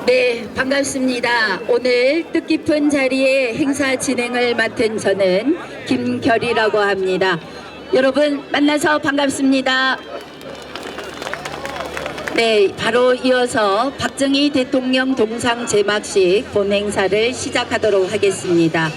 네, 반갑습니다. 오늘 뜻깊은 자리에 행사 진행을 맡은 저는 김결이라고 합니다. 여러분 만나서 반갑습니다. 네, 바로 이어서 박정희 대통령 동상 제막식 본행사를 시작하도록 하겠습니다.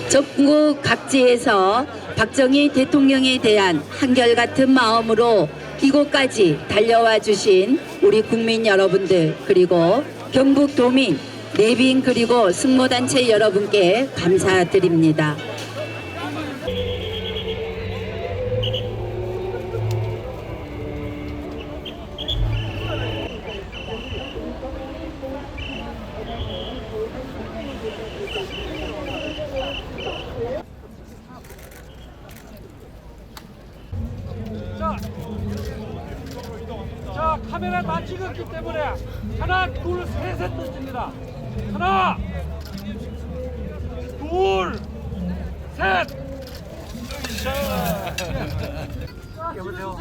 전국 각지에서 박정희 대통령에 대한 한결같은 마음으로 이곳까지 달려와 주신 우리 국민 여러분들, 그리고 경북도민, 내빈, 그리고 승모단체 여러분께 감사드립니다. 자, 카메라 다 찍었기 때문에 하나, 둘, 셋 던집니다. 하나, 둘, 셋. 자, 여보세요.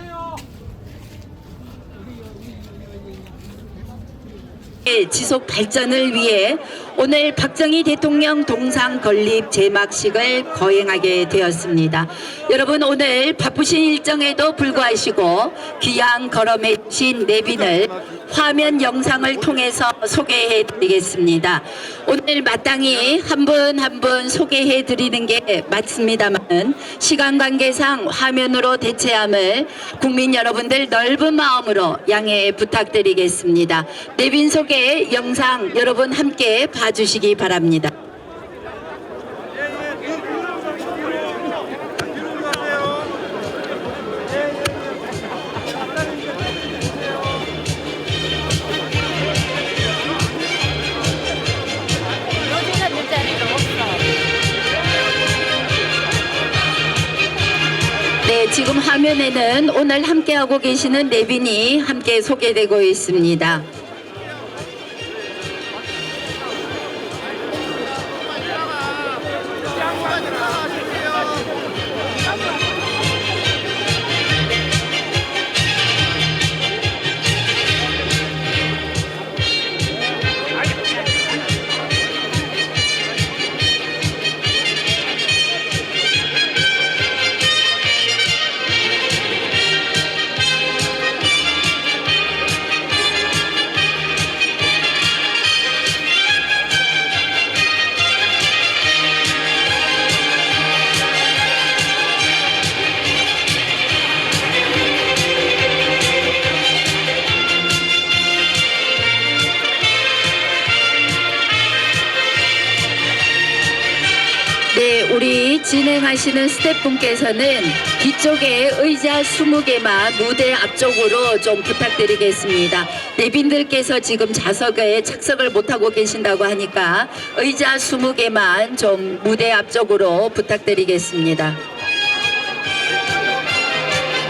지속 발전을 위해 오늘 박정희 대통령 동상 건립 제막식을 거행하게 되었습니다. 여러분, 오늘 바쁘신 일정에도 불구하시고 귀양 걸음해 주신 내빈을 화면 영상을 통해서 소개해 드리겠습니다. 오늘 마땅히 한 분 한 분 소개해 드리는 게 맞습니다만 시간 관계상 화면으로 대체함을 국민 여러분들 넓은 마음으로 양해 부탁드리겠습니다. 내빈 소개 영상 여러분 함께 봐주시기 바랍니다. 네, 지금 화면에는 오늘 함께하고 계시는 내빈이 함께 소개되고 있습니다. 네, 우리 진행하시는 스태프분께서는 뒤쪽에 의자 20개만 무대 앞쪽으로 좀 부탁드리겠습니다. 내빈들께서 지금 좌석에 착석을 못하고 계신다고 하니까 의자 20개만 좀 무대 앞쪽으로 부탁드리겠습니다.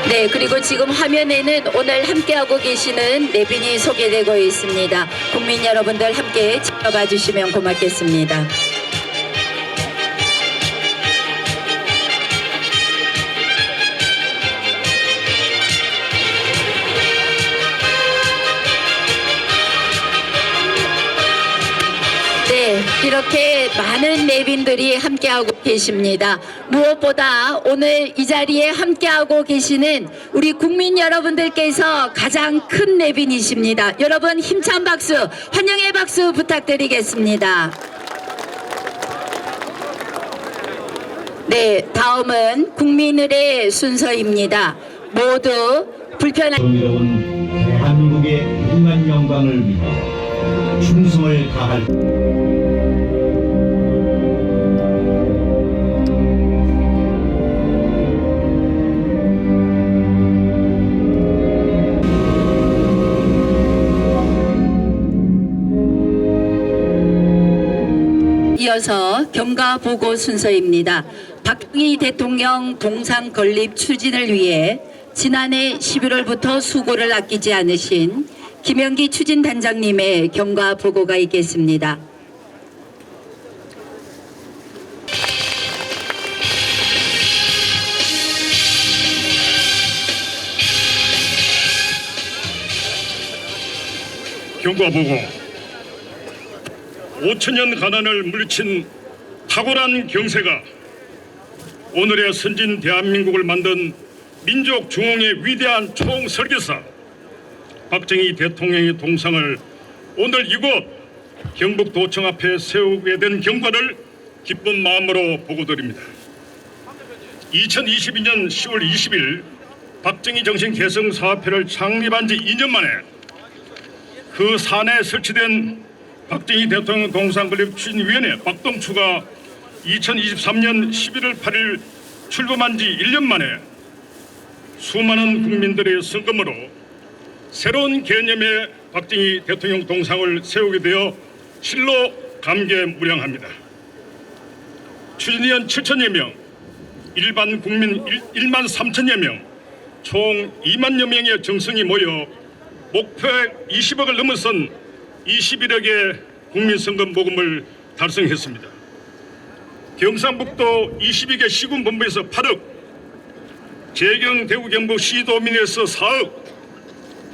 네, 그리고 지금 화면에는 오늘 함께하고 계시는 내빈이 소개되고 있습니다. 국민 여러분들 함께 지켜봐 주시면 고맙겠습니다. 네, 이렇게 많은 내빈들이 함께하고 계십니다. 무엇보다 오늘 이 자리에 함께하고 계시는 우리 국민 여러분들께서 가장 큰 내빈이십니다. 여러분 힘찬 박수, 환영의 박수 부탁드리겠습니다. 네, 다음은 국민을의 순서입니다. 모두 불편한 여러분, 대한민국의 무궁한 영광을 위해 충성을 다할 이어서 경과 보고 순서입니다. 박정희 대통령 동상 건립 추진을 위해 지난해 11월부터 수고를 아끼지 않으신 김영기 추진단장님의 경과 보고가 있겠습니다. 경과 보고 5천년 가난을 물리친 탁월한 경세가 오늘의 선진 대한민국을 만든 민족 중흥의 위대한 총설계사 박정희 대통령의 동상을 오늘 이곳 경북도청 앞에 세우게 된 경과를 기쁜 마음으로 보고드립니다. 2022년 10월 20일 박정희 정신 개성 사업회를 창립한 지 2년 만에 그 산에 설치된 박정희 대통령 동상 건립 추진위원회 박동추가 2023년 11월 8일 출범한 지 1년 만에 수많은 국민들의 성금으로 새로운 개념의 박정희 대통령 동상을 세우게 되어 실로 감개무량합니다. 추진위원 7천여 명, 일반 국민 1만 3천여 명, 총 2만여 명의 정성이 모여 목표액 20억을 넘어선 21억의 국민성금 모금을 달성했습니다. 경상북도 22개 시군본부에서 8억, 재경 대구 경북 시도민에서 4억,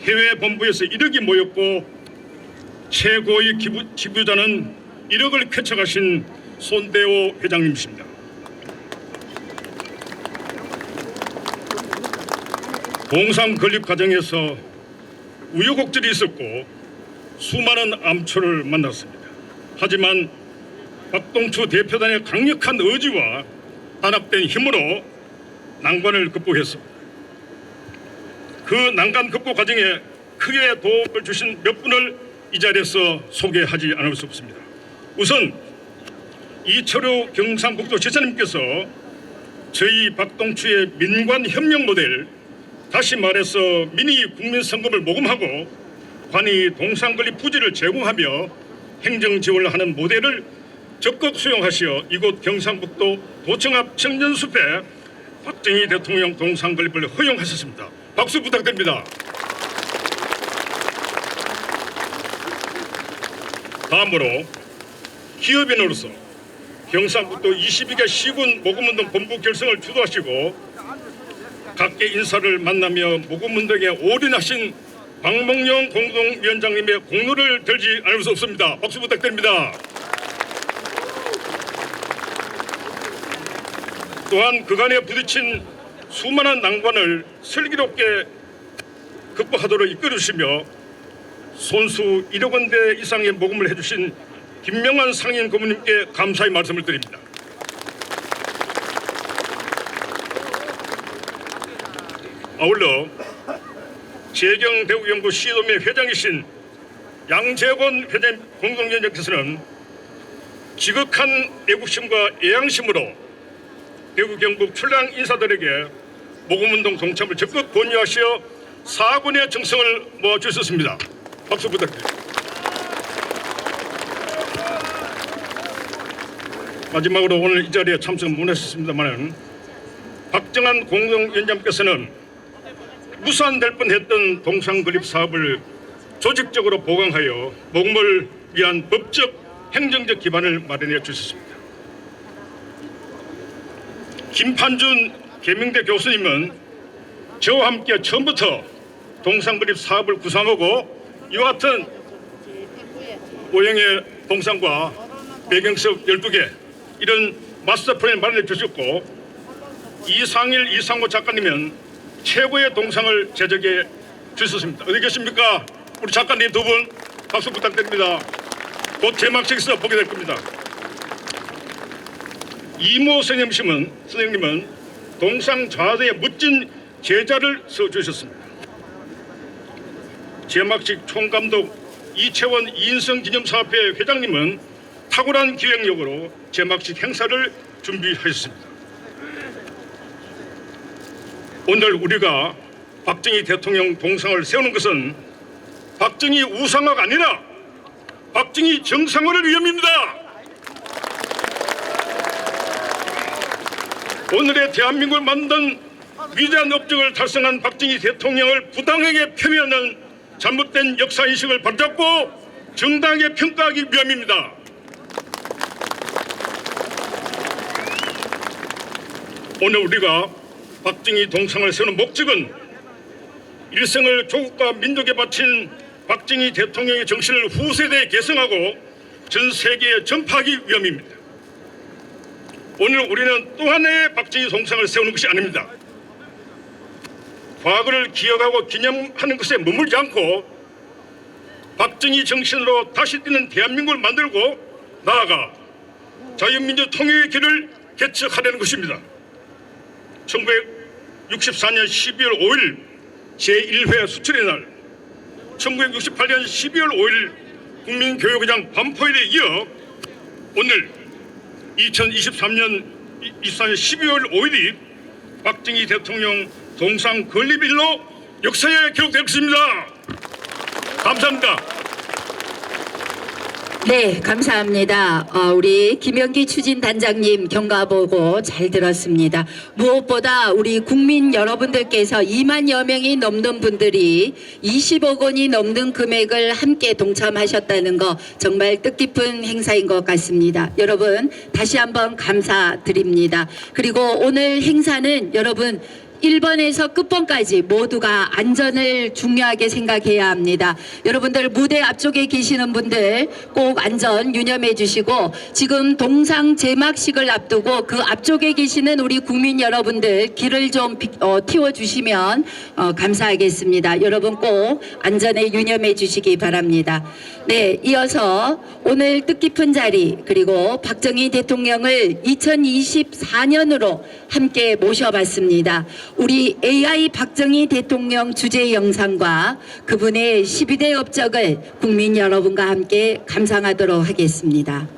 해외 본부에서 1억이 모였고 최고의 지부자는 1억을 쾌척하신 손대호 회장님이십니다. 동상 건립 과정에서 우여곡절이 있었고 수많은 암초를 만났습니다. 하지만 박동추 대표단의 강력한 의지와 단합된 힘으로 난관을 극복했습니다. 그 난관 극복 과정에 크게 도움을 주신 몇 분을 이 자리에서 소개하지 않을 수 없습니다. 우선 이철우 경상북도 지사님께서 저희 박동추의 민관 협력 모델, 다시 말해서 미니 국민성금을 모금하고 관이 동상건립 부지를 제공하며 행정 지원을 하는 모델을 적극 수용하시어 이곳 경상북도 도청 앞 청년숲에 박정희 대통령 동상건립을 허용하셨습니다. 박수 부탁드립니다. 다음으로 기업인으로서 경상북도 22개 시군 모금운동 본부 결성을 주도하시고 각계 인사를 만나며 모금운동에 올인하신 박몽룡 공동위원장님의 공로를 들지 않을 수 없습니다. 박수 부탁드립니다. 또한 그간에 부딪힌 수많은 난관을 슬기롭게 극복하도록 이끌어주시며 손수 1억 원대 이상의 모금을 해주신 김명환 상임 고문님께 감사의 말씀을 드립니다. 아울러 재경 대구경북 시도민 회장이신 양재권 회장 공동위원장께서는 지극한 애국심과 애양심으로 대구 경북 출랑 인사들에게 모금운동 동참을 적극 권유하시어 4군의 정성을 모아주셨습니다. 박수 부탁드립니다. 마지막으로 오늘 이 자리에 참석 못하셨습니다만 박정환 공동위원장께서는 무산될 뻔했던 동상건립 사업을 조직적으로 보강하여 모금을 위한 법적, 행정적 기반을 마련해 주셨습니다. 김판준 계명대 교수님은 저와 함께 처음부터 동상건립 사업을 구상하고 이와 같은 모형의 동상과 배경석 12개 이런 마스터 플랜을 마련해 주셨고 이상일, 이상호 작가님은 최고의 동상을 제작해 주셨습니다. 어디 계십니까? 우리 작가님 두 분 박수 부탁드립니다. 곧 제막식에서 보게 될 겁니다. 이모 선생님은 동상 좌대에 멋진 제자를 써주셨습니다. 제막식 총감독 이채원 이인성 기념사업회 회장님은 탁월한 기획력으로 제막식 행사를 준비하셨습니다. 오늘 우리가 박정희 대통령 동상을 세우는 것은 박정희 우상화가 아니라 박정희 정상화를 위함입니다. 오늘의 대한민국을 만든 위대한 업적을 달성한 박정희 대통령을 부당하게 폄훼하는 잘못된 역사인식을 바로잡고 정당하게 평가하기 위함입니다. 오늘 우리가 박정희 동상을 세우는 목적은 일생을 조국과 민족에 바친 박정희 대통령의 정신을 후세대에 계승하고 전 세계에 전파하기 위함입니다. 오늘 우리는 또 하나의 박정희 동상을 세우는 것이 아닙니다. 과거를 기억하고 기념하는 것에 머물지 않고 박정희 정신으로 다시 뛰는 대한민국을 만들고 나아가 자유민주 통일의 길을 개척하려는 것입니다. 1964년 12월 5일 제1회 수출의 날, 1968년 12월 5일 국민교육의장 반포일에 이어 오늘 2023년 12월 5일이 박정희 대통령 동상 건립일로 역사에 기록될 것입니다. 감사합니다. 네, 감사합니다. 우리 김영기 추진단장님 경과 보고 잘 들었습니다. 무엇보다 우리 국민 여러분들께서 2만여 명이 넘는 분들이 20억 원이 넘는 금액을 함께 동참하셨다는 거 정말 뜻깊은 행사인 것 같습니다. 여러분 다시 한번 감사드립니다. 그리고 오늘 행사는 여러분 1번에서 끝번까지 모두가 안전을 중요하게 생각해야 합니다. 여러분들 무대 앞쪽에 계시는 분들 꼭 안전 유념해 주시고, 지금 동상 제막식을 앞두고 그 앞쪽에 계시는 우리 국민 여러분들 길을 좀 틔워주시면 감사하겠습니다. 여러분 꼭 안전에 유념해 주시기 바랍니다. 네, 이어서 오늘 뜻깊은 자리 그리고 박정희 대통령을 2024년으로 함께 모셔봤습니다. 우리 AI 박정희 대통령 주제 영상과 그분의 12대 업적을 국민 여러분과 함께 감상하도록 하겠습니다.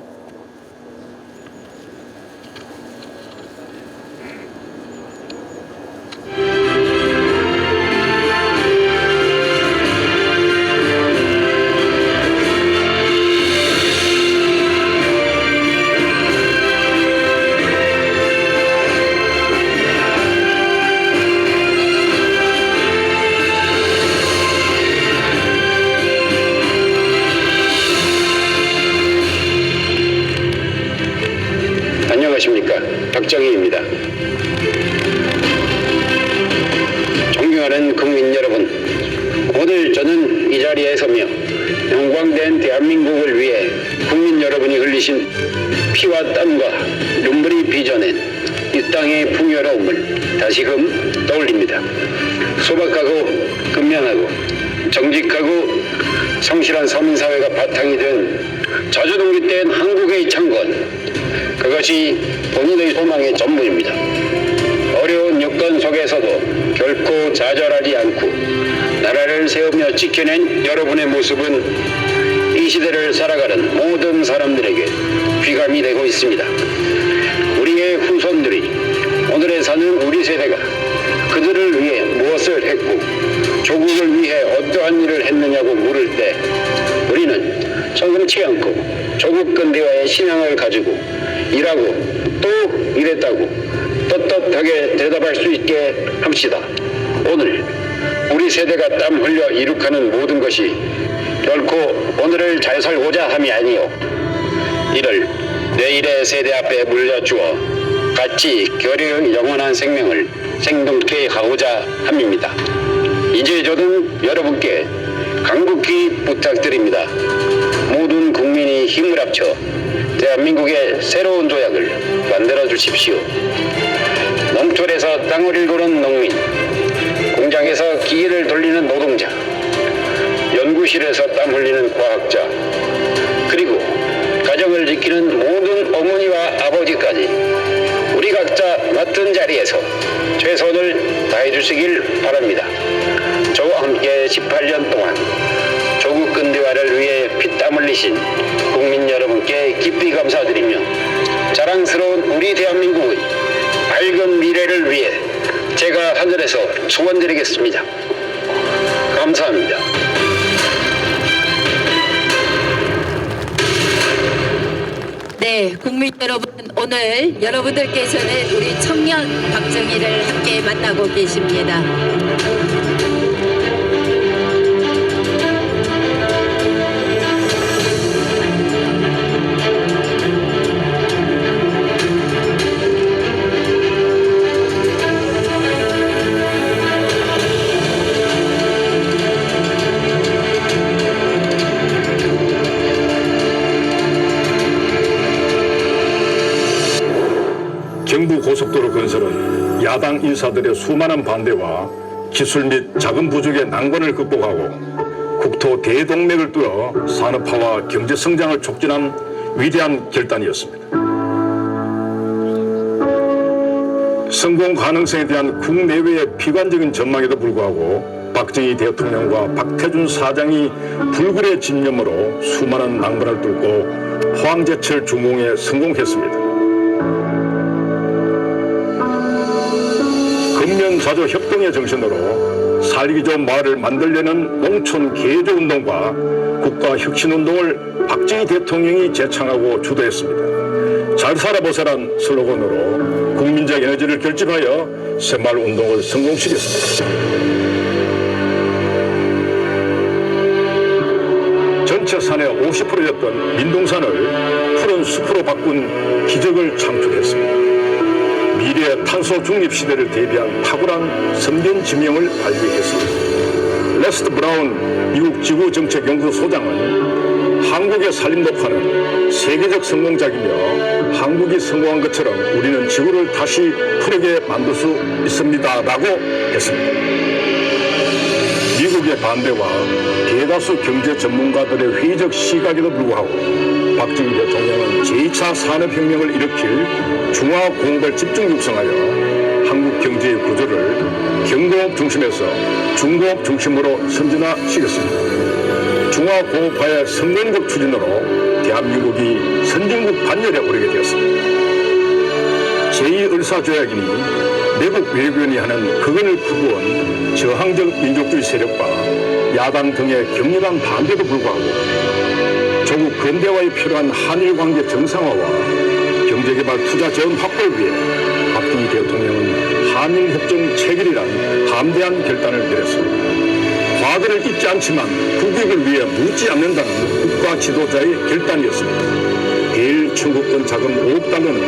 안녕하십니까, 박정희입니다. 존경하는 국민 여러분, 오늘 저는 이 자리에 서며 영광된 대한민국을 위해 국민 여러분이 흘리신 피와 땀과 눈물이 빚어낸 이 땅의 풍요로움을 다시금 떠올립니다. 소박하고 근면하고 정직하고 성실한 서민사회가 바탕이 된 자주동기된 한국의 창건, 그것이 본인의 소망의 전부입니다. 어려운 여건 속에서도 결코 좌절하지 않고 나라를 세우며 지켜낸 여러분의 모습은 이 시대를 살아가는 모든 사람들에게 귀감이 되고 있습니다. 우리의 후손들이 오늘에 사는 우리 세대가 그들을 위해 무엇을 했고 조국을 위해 어떠한 일을 했느냐고 물을 때 우리는 성금치 않고 조국 근대화의 신앙을 가지고 일하고 또 일했다고 떳떳하게 대답할 수 있게 합시다. 오늘 우리 세대가 땀 흘려 이룩하는 모든 것이 결코 오늘을 잘 살고자 함이 아니요 이를 내일의 세대 앞에 물려주어 같이 교류의 영원한 생명을 생동케 하고자 함입니다. 이제 저는 여러분께 간곡히 부탁드립니다. 모든 국민이 힘을 합쳐 대한민국의 새로운 조약을 만들어 주십시오. 농촌에서 땅을 일구는 농민, 공장에서 기계를 돌리는 노동자, 연구실에서 땀 흘리는 과학자, 그리고 가정을 지키는 모든 어머니와 아버지까지 우리 각자 맡은 자리에서 최선을 다해 주시길 바랍니다. 저와 함께 18년 동안 조국 근대화를 위해 피땀 흘리신 국민 여러분께 깊이 감사드리며 자랑스러운 우리 대한민국의 밝은 미래를 위해 제가 하늘에서 축원드리겠습니다. 감사합니다. 네, 국민 여러분, 오늘 여러분들께서는 우리 청년 박정희를 함께 만나고 계십니다. 경부 고속도로 건설은 야당 인사들의 수많은 반대와 기술 및 자금 부족의 난관을 극복하고 국토 대동맥을 뚫어 산업화와 경제 성장을 촉진한 위대한 결단이었습니다. 성공 가능성에 대한 국내외의 비관적인 전망에도 불구하고 박정희 대통령과 박태준 사장이 불굴의 집념으로 수많은 난관을 뚫고 포항제철 준공에 성공했습니다. 근면자조 협동의 정신으로 살기 좋은 마을을 만들려는 농촌 개조 운동과 국가 혁신 운동을 박정희 대통령이 제창하고 주도했습니다. 잘 살아보세란 슬로건으로 국민적 에너지를 결집하여 새마을 운동을 성공시켰습니다. 전체 산의 50%였던 민둥산을 푸른 숲으로 바꾼 기적을 창출했습니다. 미래의 탄소 중립 시대를 대비한 탁월한 선변 지명을 발휘했습니다. 레스트 브라운 미국 지구정책연구소장은 한국의 산림 녹화는 세계적 성공작이며 한국이 성공한 것처럼 우리는 지구를 다시 푸르게 만들 수 있습니다 라고 했습니다. 미국의 반대와 대다수 경제 전문가들의 회의적 시각에도 불구하고 박정희 대통령은 제2차 산업혁명을 일으킬 중화공업을 집중 육성하여 한국 경제의 구조를 경공업 중심에서 중공업 중심으로 선진화시켰습니다. 중화공업화의 성공적 추진으로 대한민국이 선진국 반열에 오르게 되었습니다. 제2을사조약이니 내국 외교원이 하는 극언을 구구한 저항적 민족주의 세력과 야당 등의 격렬한 반대도 불구하고 조국 근대화에 필요한 한일 관계 정상화와 경제개발 투자 자원 확보를 위해 박정희 대통령은 한일협정 체결이란 담대한 결단을 내렸습니다. 과거를 잊지 않지만 국익을 위해 묻지 않는다는 국가 지도자의 결단이었습니다. 대일 청구권 자금 5억 달러는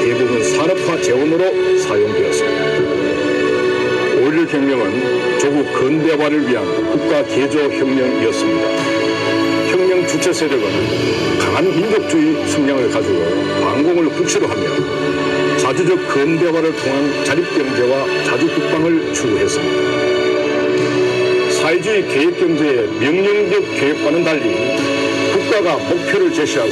대부분 산업화 재원으로 사용되었습니다. 5.16 혁명은 조국 근대화를 위한 국가 개조 혁명이었습니다. 혁명 주체 세력은 강한 민족주의 성향을 가지고 반공을 국시로 하며 자주적 근대화를 통한 자립경제와 자주국방을 추구했습니다. 사회주의 계획경제의 명령적 계획과는 달리 국가가 목표를 제시하고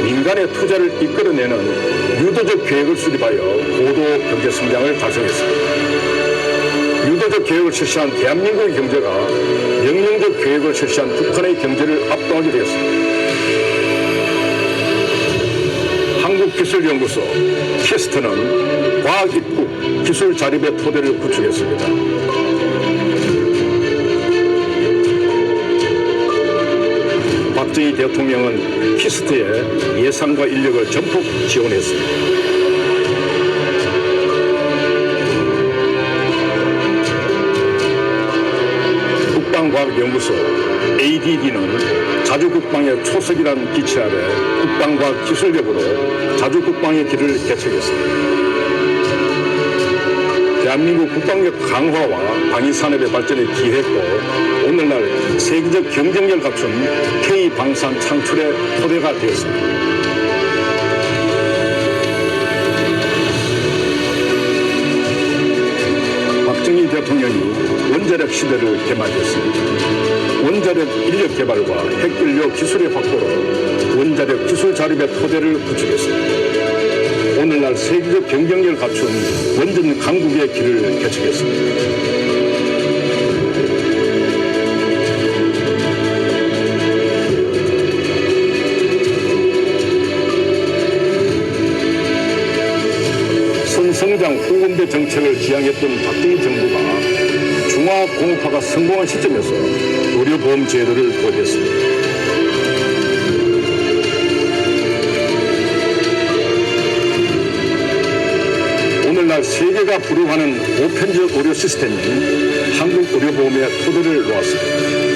민간의 투자를 이끌어내는 유도적 계획을 수립하여 고도 경제 성장을 달성했습니다. 유도적 계획을 실시한 대한민국의 경제가 명령적 계획을 실시한 북한의 경제를 압도하게 되었습니다. 한국기술연구소 키스트는 과학입국 기술 자립의 토대를 구축했습니다. 박정희 대통령은 키스트에 예산과 인력을 전폭 지원했습니다. 국방과학연구소 ADD는 자주국방의 초석이란 기치 아래 국방과학 기술력으로 자주국방의 길을 개척했습니다. 대한민국 국방력 강화와 방위산업의 발전에 기했고 오늘날 세계적 경쟁력을 갖춘 K방산 창출의 토대가 되었습니다. 박정희 대통령이 원자력 시대를 개막했습니다. 원자력 인력 개발과 핵연료 기술의 확보로 원자력 기술 자립의 토대를 구축했습니다. 오늘날 세계적 경쟁력을 갖춘 원전 강국의 길을 개척했습니다. 선성장 후금대 정책을 지향했던 박정희 정부가 중화공업화가 성공한 시점에서 의료보험 제도를 도입했습니다. 오늘날 세계가 부러워하는 보편적 의료 시스템이 한국 의료보험의 토대를 놓았습니다.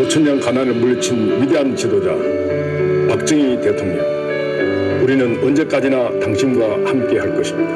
천년 가난을 물리친 위대한 지도자 박정희 대통령, 우리는 언제까지나 당신과 함께 할 것입니다.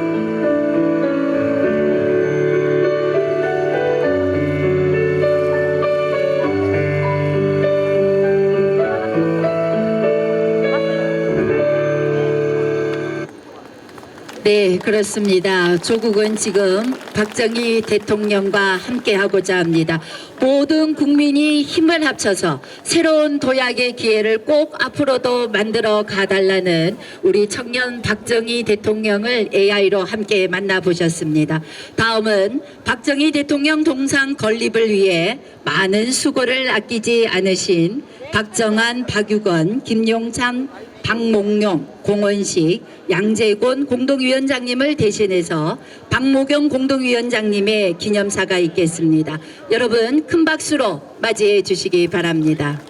네, 그렇습니다. 조국은 지금 박정희 대통령과 함께하고자 합니다. 모든 국민이 힘을 합쳐서 새로운 도약의 기회를 꼭 앞으로도 만들어 가달라는 우리 청년 박정희 대통령을 AI로 함께 만나보셨습니다. 다음은 박정희 대통령 동상 건립을 위해 많은 수고를 아끼지 않으신 박정한, 박유건, 김용창, 박몽룡, 공원식, 양재곤 공동위원장님을 대신해서 박모경 공동위원장님의 기념사가 있겠습니다. 여러분 큰 박수로 맞이해 주시기 바랍니다.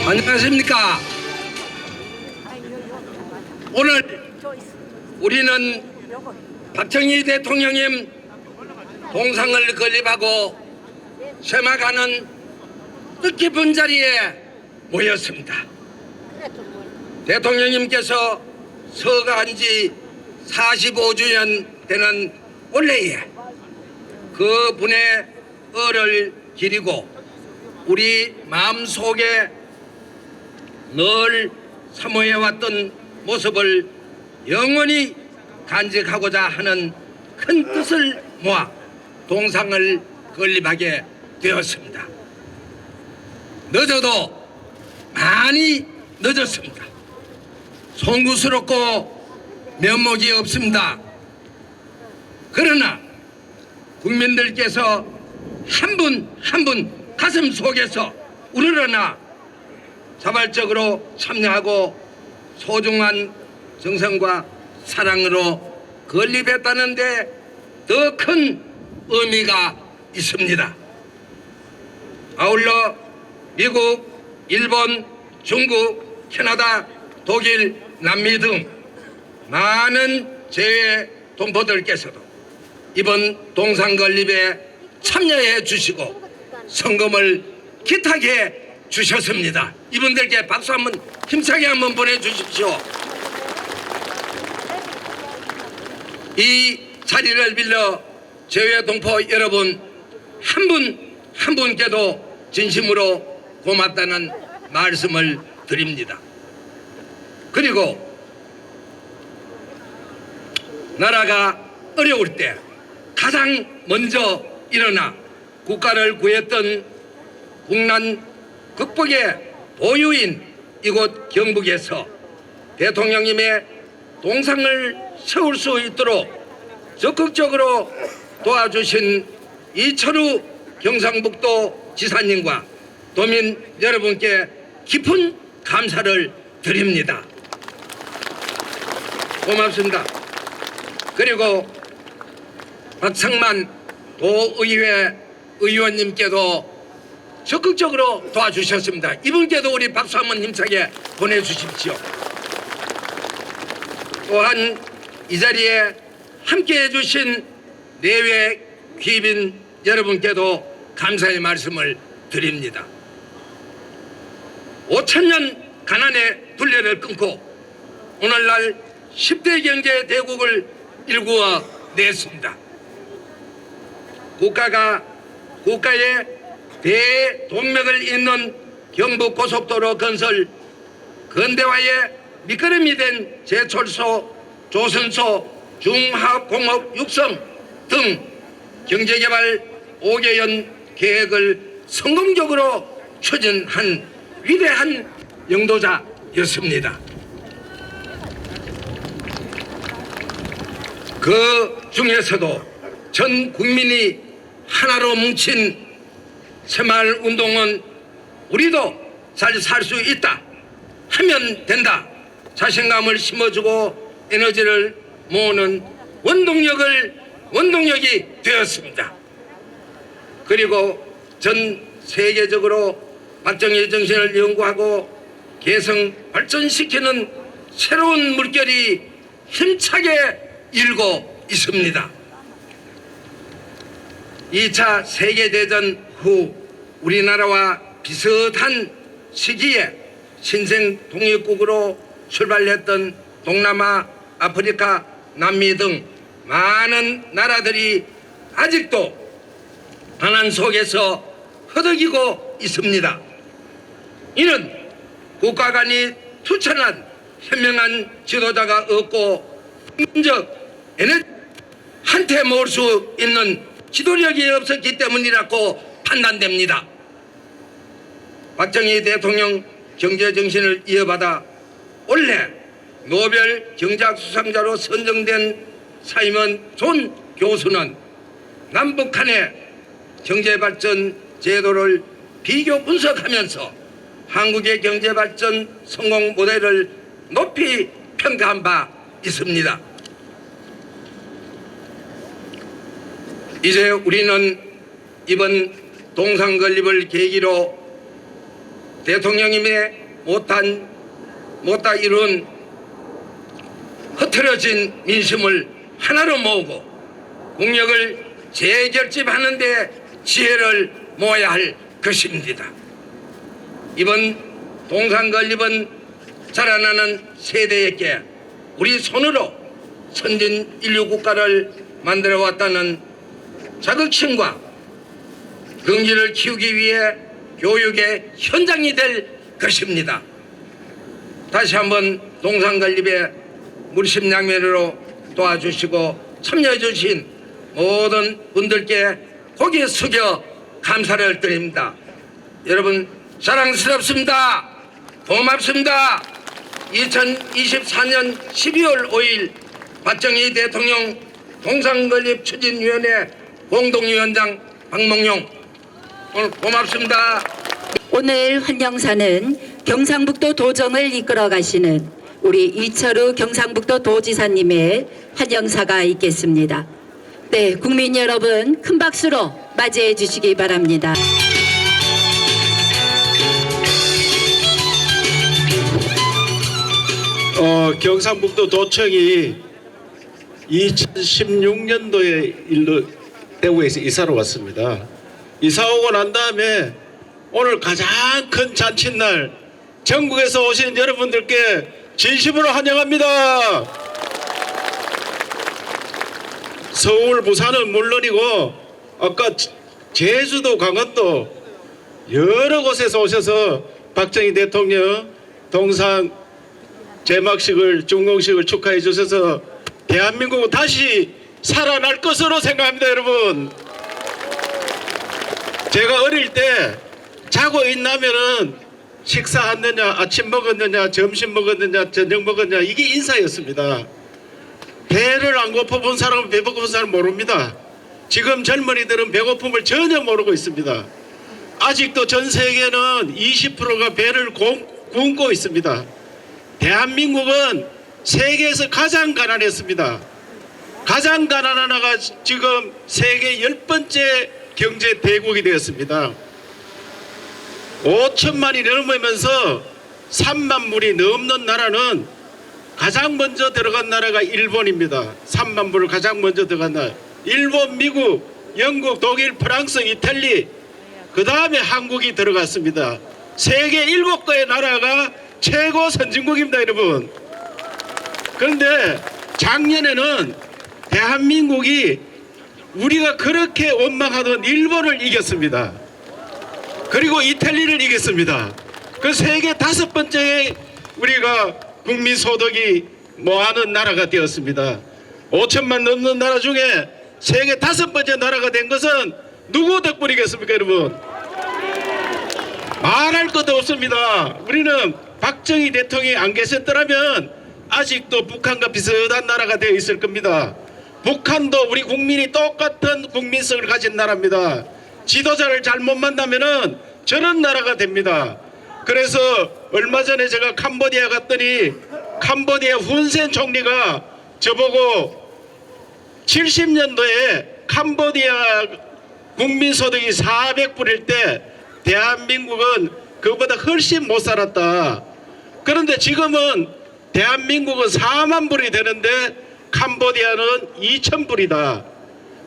안녕하십니까. 오늘 우리는 박정희 대통령님 동상을 건립하고 쇠막하는 뜻깊은 자리에 모였습니다. 대통령님께서 서거한 지 45주년 되는 올해에 그 분의 얼을 기리고 우리 마음속에 늘 사모해왔던 모습을 영원히 간직하고자 하는 큰 뜻을 모아 동상을 건립하게 되었습니다. 늦어도 많이 늦었습니다. 송구스럽고 면목이 없습니다. 그러나 국민들께서 한 분 한 분 가슴 속에서 우러러나 자발적으로 참여하고 소중한 정성과 사랑으로 건립했다는데 더 큰 의미가 있습니다. 아울러 미국, 일본, 중국, 캐나다, 독일, 남미 등 많은 재외 동포들께서도 이번 동상 건립에 참여해 주시고 성금을 기탁해 주셨습니다. 이분들께 박수 한번 힘차게 한번 보내주십시오. 이 자리를 빌려 재외 동포 여러분 한 분 한 분께도 진심으로 고맙다는 말씀을 드립니다. 그리고 나라가 어려울 때 가장 먼저 일어나 국가를 구했던 국난 극복의 보유인 이곳 경북에서 대통령님의 동상을 세울 수 있도록 적극적으로 도와주신 이철우 경상북도 지사님과 도민 여러분께 깊은 감사를 드립니다. 고맙습니다. 그리고 박상만 도의회 의원님께도 적극적으로 도와주셨습니다. 이분께도 우리 박수 한번 힘차게 보내주십시오. 또한 이 자리에 함께해 주신 내외 귀빈 여러분께도 감사의 말씀을 드립니다. 5천년 가난의 둘레를 끊고 오늘날 10대 경제 대국을 일구어 냈습니다. 국가의 대동맥을 잇는 경부고속도로 건설, 근대화의 밑거름이 된 제철소, 조선소, 중화공업 육성 등 경제개발 5개년 계획을 성공적으로 추진한 위대한 영도자였습니다. 그 중에서도 전 국민이 하나로 뭉친 새마을 운동은 우리도 잘 살 수 있다, 하면 된다, 자신감을 심어주고 에너지를 모으는 원동력이 되었습니다. 그리고 전 세계적으로 박정희 정신을 연구하고 개성 발전시키는 새로운 물결이 힘차게 일고 있습니다. 2차 세계대전 후 우리나라와 비슷한 시기에 신생 독립국으로 출발했던 동남아, 아프리카, 남미 등 많은 나라들이 아직도 반환 속에서 허덕이고 있습니다. 이는 국가 간이 투철한 현명한 지도자가 없고 국민적 에너지 한테 모을 수 있는 지도력이 없었기 때문이라고 판단됩니다. 박정희 대통령 경제정신을 이어받아 올해 노벨 경제학 수상자로 선정된 사이먼 존 교수는 남북한의 경제발전 제도를 비교 분석하면서 한국의 경제발전 성공 모델을 높이 평가한 바 있습니다. 이제 우리는 이번 동상 건립을 계기로 대통령님이 못다 이룬 흐트러진 민심을 하나로 모으고 국력을 재결집하는 데 지혜를 모아야 할 것입니다. 이번 동상 건립은 자라나는 세대에게 우리 손으로 선진 인류 국가를 만들어 왔다는 자긍심과 긍지를 키우기 위해 교육의 현장이 될 것입니다. 다시 한번 동상 건립에 물심양면으로 도와주시고 참여해 주신 모든 분들께 고개 숙여 감사를 드립니다. 여러분 사랑스럽습니다. 고맙습니다. 2024년 12월 5일 박정희 대통령 동상건립 추진위원회 공동위원장 박몽용 오늘 고맙습니다. 오늘 환영사는 경상북도 도정을 이끌어 가시는 우리 이철우 경상북도 도지사님의 환영사가 있겠습니다. 네, 국민 여러분 큰 박수로 맞이해 주시기 바랍니다. 경상북도 도청이 2016년도에 대구에서 이사를 왔습니다. 이사 오고 난 다음에 오늘 가장 큰 잔칫날 전국에서 오신 여러분들께 진심으로 환영합니다. 서울, 부산은 물론이고 아까 제주도, 강원도 여러 곳에서 오셔서 박정희 대통령 동상 제막식을 중공식을 축하해 주셔서 대한민국은 다시 살아날 것으로 생각합니다. 여러분, 제가 어릴 때 자고 있나면은 식사했느냐, 아침 먹었느냐, 점심 먹었느냐, 저녁 먹었느냐, 이게 인사였습니다. 배를 안 고파본 사람은 배 고픈 사람 모릅니다. 지금 젊은이들은 배고픔을 전혀 모르고 있습니다. 아직도 전 세계는 20%가 배를 굶고 있습니다. 대한민국은 세계에서 가장 가난했습니다. 가장 가난한 나라가 지금 세계 10번째 경제 대국이 되었습니다. 5천만이 넘으면서 3만 불이 넘는 나라는 가장 먼저 들어간 나라가 일본입니다. 3만 불을 가장 먼저 들어간 나라. 일본, 미국, 영국, 독일, 프랑스, 이탈리, 그 다음에 한국이 들어갔습니다. 세계 7개의 나라가 최고 선진국입니다, 여러분. 그런데 작년에는 대한민국이 우리가 그렇게 원망하던 일본을 이겼습니다. 그리고 이탈리를 이겼습니다. 그 세계 5번째 우리가 국민소득이 뭐하는 나라가 되었습니다. 5천만 넘는 나라 중에 세계 5번째 나라가 된 것은 누구 덕분이겠습니까, 여러분? 말할 것도 없습니다. 우리는 박정희 대통령이 안 계셨더라면 아직도 북한과 비슷한 나라가 되어 있을 겁니다. 북한도 우리 국민이 똑같은 국민성을 가진 나라입니다. 지도자를 잘못 만나면은 저런 나라가 됩니다. 그래서 얼마 전에 제가 캄보디아 갔더니 캄보디아 훈센 총리가 저보고 70년도에 캄보디아 국민소득이 400불일 때 대한민국은 그보다 훨씬 못 살았다. 그런데 지금은 대한민국은 4만 불이 되는데 캄보디아는 2,000불이다.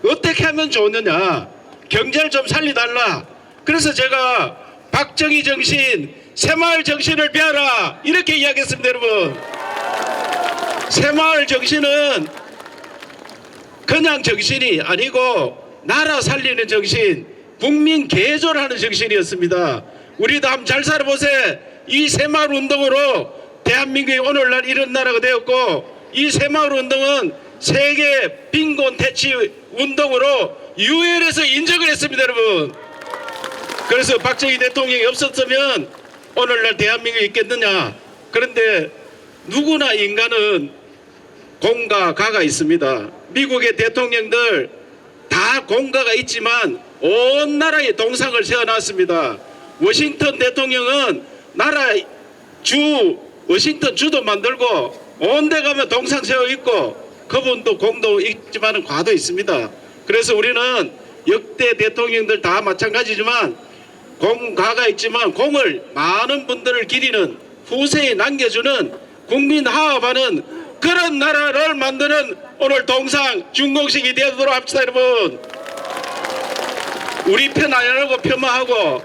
어떻게 하면 좋느냐? 경제를 좀 살려달라. 그래서 제가 박정희 정신, 새마을 정신을 배워라 이렇게 이야기했습니다. 여러분, 새마을 정신은 그냥 정신이 아니고 나라 살리는 정신, 국민 개조하는 정신이었습니다. 우리도 한번 잘 살아보세요. 이 새마을 운동으로 대한민국이 오늘날 이런 나라가 되었고, 이 새마을 운동은 세계 빈곤 퇴치 운동으로 유엔에서 인정을 했습니다, 여러분. 그래서 박정희 대통령이 없었으면 오늘날 대한민국이 있겠느냐. 그런데 누구나 인간은 공과 가가 있습니다. 미국의 대통령들 다 공과가 있지만 온 나라에 동상을 세워놨습니다. 워싱턴 대통령은 나라 워싱턴 주도 만들고 온 데 가면 동상 세워 있고, 그분도 공도 있지만 과도 있습니다. 그래서 우리는 역대 대통령들 다 마찬가지지만 공과가 있지만 공을 많은 분들을 기리는, 후세에 남겨주는, 국민 화합하는 그런 나라를 만드는 오늘 동상 준공식이 되도록 합시다, 여러분. 우리 편 안 하고 폄하하고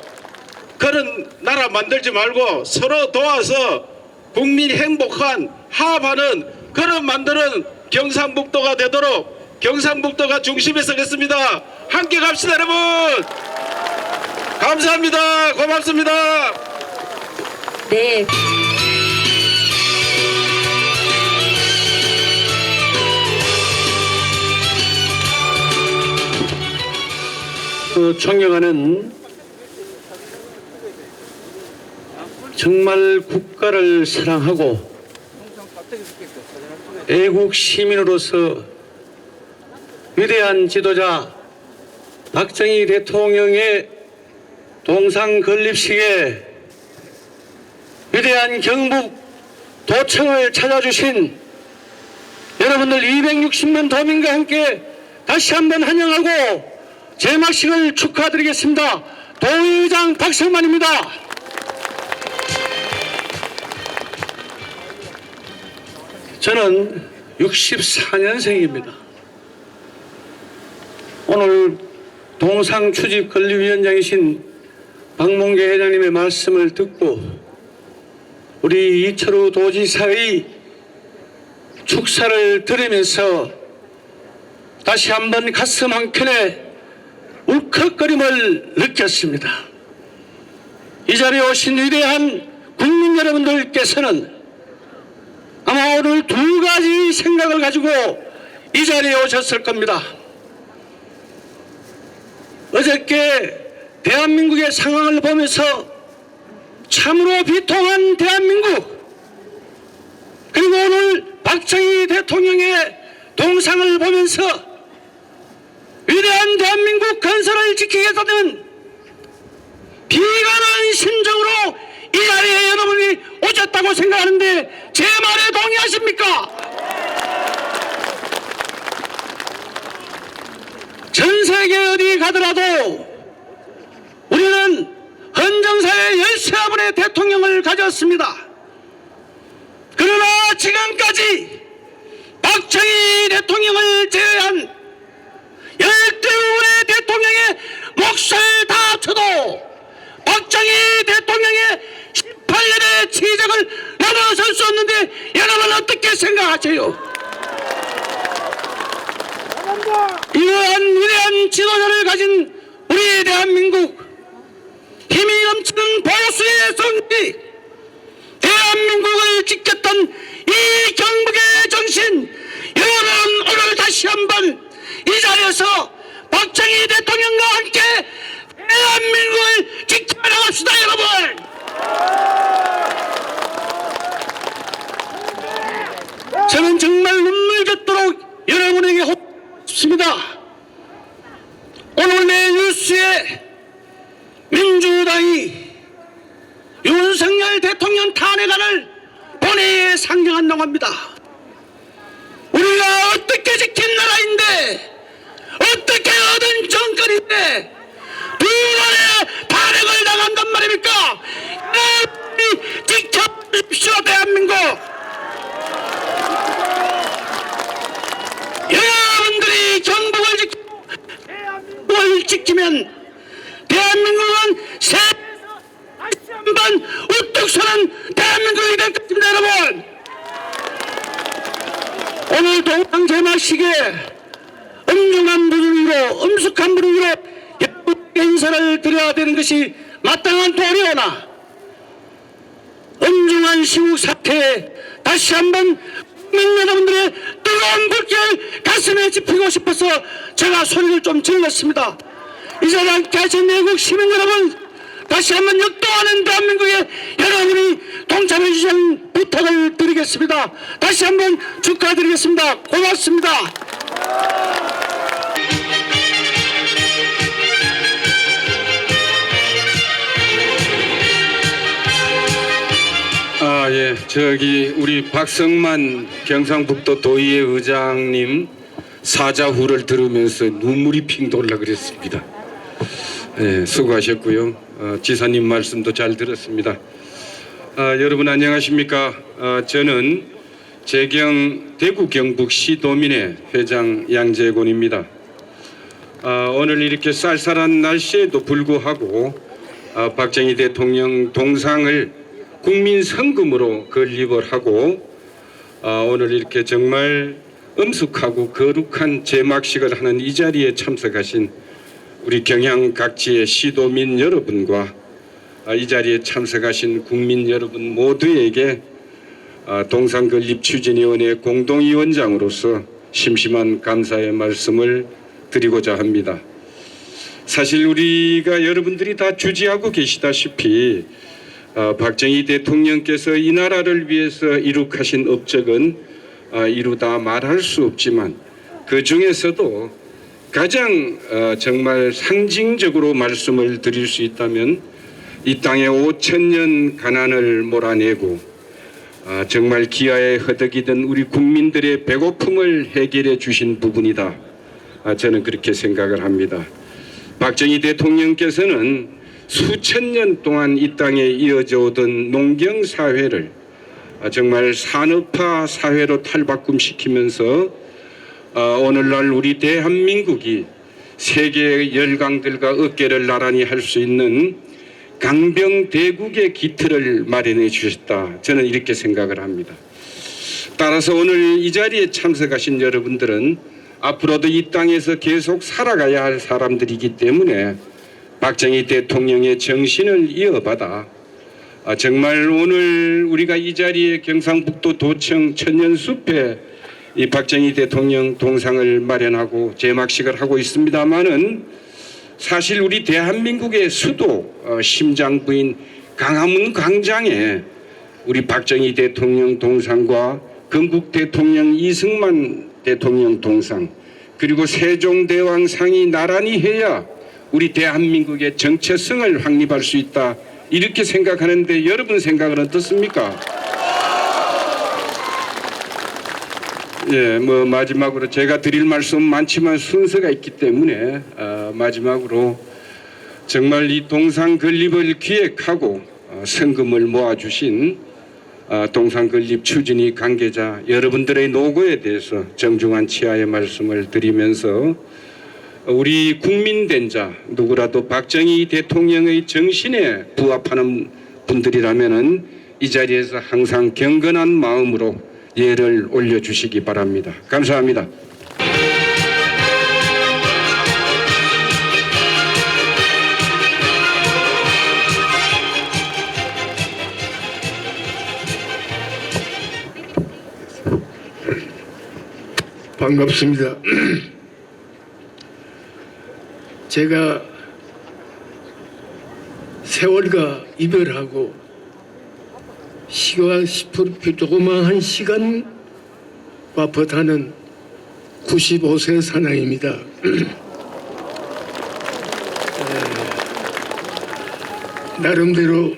그런 나라 만들지 말고 서로 도와서 국민 행복한 화합하는 그런 만드는 경상북도가 되도록 경상북도가 중심에 서겠습니다. 함께 갑시다, 여러분. 감사합니다. 고맙습니다. 네. 존경하는 정말 국가를 사랑하고 애국 시민으로서 위대한 지도자 박정희 대통령의 동상 건립식에 위대한 경북 도청을 찾아주신 여러분들 260만 도민과 함께 다시 한번 환영하고 제막식을 축하드리겠습니다. 도의장 박성만입니다. 저는 64년생입니다. 오늘 동상 추집 건립위원장이신 박몽계 회장님의 말씀을 듣고 우리 이철우 도지사의 축사를 들으면서 다시 한번 가슴 한켠에 울컥거림을 느꼈습니다. 이 자리에 오신 위대한 국민 여러분들께서는 아마 오늘 두 가지 생각을 가지고 이 자리에 오셨을 겁니다. 어저께 대한민국의 상황을 보면서 참으로 비통한 대한민국, 그리고 오늘 박정희 대통령의 동상을 보면서 위대한 대한민국 건설을 지키기 위해서는 비관한 심정으로 이 자리에 여러분이 오셨다고 생각하는데 제 말에 동의하십니까? 전 세계 어디 가더라도 우리는 헌정사의 13분의 대통령을 가졌습니다. 그러나 지금까지 박정희 대통령을 제외한 12분의 대통령의 몫을 다 쳐도 박정희 대통령의 18년의 치적을 넘어설 수 없는데 여러분 어떻게 생각하세요? 이러한 위대한 지도자를 가진 우리 대한민국, 힘이 넘치는 보수의 성지, 대한민국을 지켰던 이 경북의 정신, 여러분 오늘 다시 한번 이 자리에서 박정희 대통령과 함께 대한민국을 지켜나갑시다, 여러분. 저는 정말 눈물 젖도록 여러분에게 호소하고 싶습니다. 오늘 내 뉴스에 민주당이 윤석열 대통령 탄핵안을 본회의에 상정한다고 합니다. 우리가 어떻게 지킨 나라인데, 어떻게 얻은 정권인데 두 번의 탄핵을 당한단 말입니까? 여러분이 지켜주십시오, 대한민국. 여러분들이 정부를 지키고 대한민국을 지키면 대한민국은 세계에서 다시 한번 우뚝 서는 대한민국이 될 것입니다, 여러분. 오늘 동상 제막식에 엄중한 분위기로, 엄숙한 분위기로 여러분께 국민들께 인사를 드려야 되는 것이 마땅한 도리오나 엄중한 시국 사태에 다시 한번 국민 여러분들의 뜨거운 불길 가슴에 지피고 싶어서 제가 소리를 좀 질렀습니다. 이 자리에 계신 내국 시민 여러분, 다시 한번 역동하는 대한민국에 여러분이 동참해 주시는 부탁을 드리겠습니다. 다시 한번 축하드리겠습니다. 고맙습니다. 예, 저기 우리 박성만 경상북도 도의회 의장님 사자후를 들으면서 눈물이 핑 돌라 그랬습니다. 예, 수고하셨고요. 지사님 말씀도 잘 들었습니다. 여러분 안녕하십니까? 저는 재경 대구 경북 시도민회 회장 양재곤입니다. 오늘 이렇게 쌀쌀한 날씨에도 불구하고 박정희 대통령 동상을 국민 성금으로 건립을 하고 오늘 이렇게 정말 엄숙하고 거룩한 제막식을 하는 이 자리에 참석하신 우리 경향 각지의 시도민 여러분과 이 자리에 참석하신 국민 여러분 모두에게 동상건립추진위원회 공동위원장으로서 심심한 감사의 말씀을 드리고자 합니다. 사실 우리가 여러분들이 다 주지하고 계시다시피 박정희 대통령께서 이 나라를 위해서 이룩하신 업적은 이루다 말할 수 없지만 그 중에서도 가장 정말 상징적으로 말씀을 드릴 수 있다면 이 땅의 5,000년 가난을 몰아내고 정말 기아에 허덕이던 우리 국민들의 배고픔을 해결해 주신 부분이다. 저는 그렇게 생각을 합니다. 박정희 대통령께서는 수천 년 동안 이 땅에 이어져 오던 농경 사회를 정말 산업화 사회로 탈바꿈시키면서 오늘날 우리 대한민국이 세계 열강들과 어깨를 나란히 할 수 있는 강병대국의 기틀을 마련해 주셨다. 저는 이렇게 생각을 합니다. 따라서 오늘 이 자리에 참석하신 여러분들은 앞으로도 이 땅에서 계속 살아가야 할 사람들이기 때문에 박정희 대통령의 정신을 이어받아 정말 오늘 우리가 이 자리에 경상북도 도청 천년숲에 이 박정희 대통령 동상을 마련하고 제막식을 하고 있습니다마는 사실 우리 대한민국의 수도 심장부인 광화문 광장에 우리 박정희 대통령 동상과 건국 대통령 이승만 대통령 동상 그리고 세종대왕상이 나란히 해야 우리 대한민국의 정체성을 확립할 수 있다. 이렇게 생각하는데 여러분 생각은 어떻습니까? 예, 마지막으로 제가 드릴 말씀 많지만 순서가 있기 때문에 마지막으로 정말 이 동상 건립을 기획하고 성금을 모아주신 동상 건립 추진위 관계자 여러분들의 노고에 대해서 정중한 치하의 말씀을 드리면서 우리 국민된 자 누구라도 박정희 대통령의 정신에 부합하는 분들이라면은 이 자리에서 항상 경건한 마음으로 예를 올려주시기 바랍니다. 감사합니다. 반갑습니다. 제가 세월과 이별하고 시간 10분 조그마한 시간과 버타는 95세 사나이입니다. 나름대로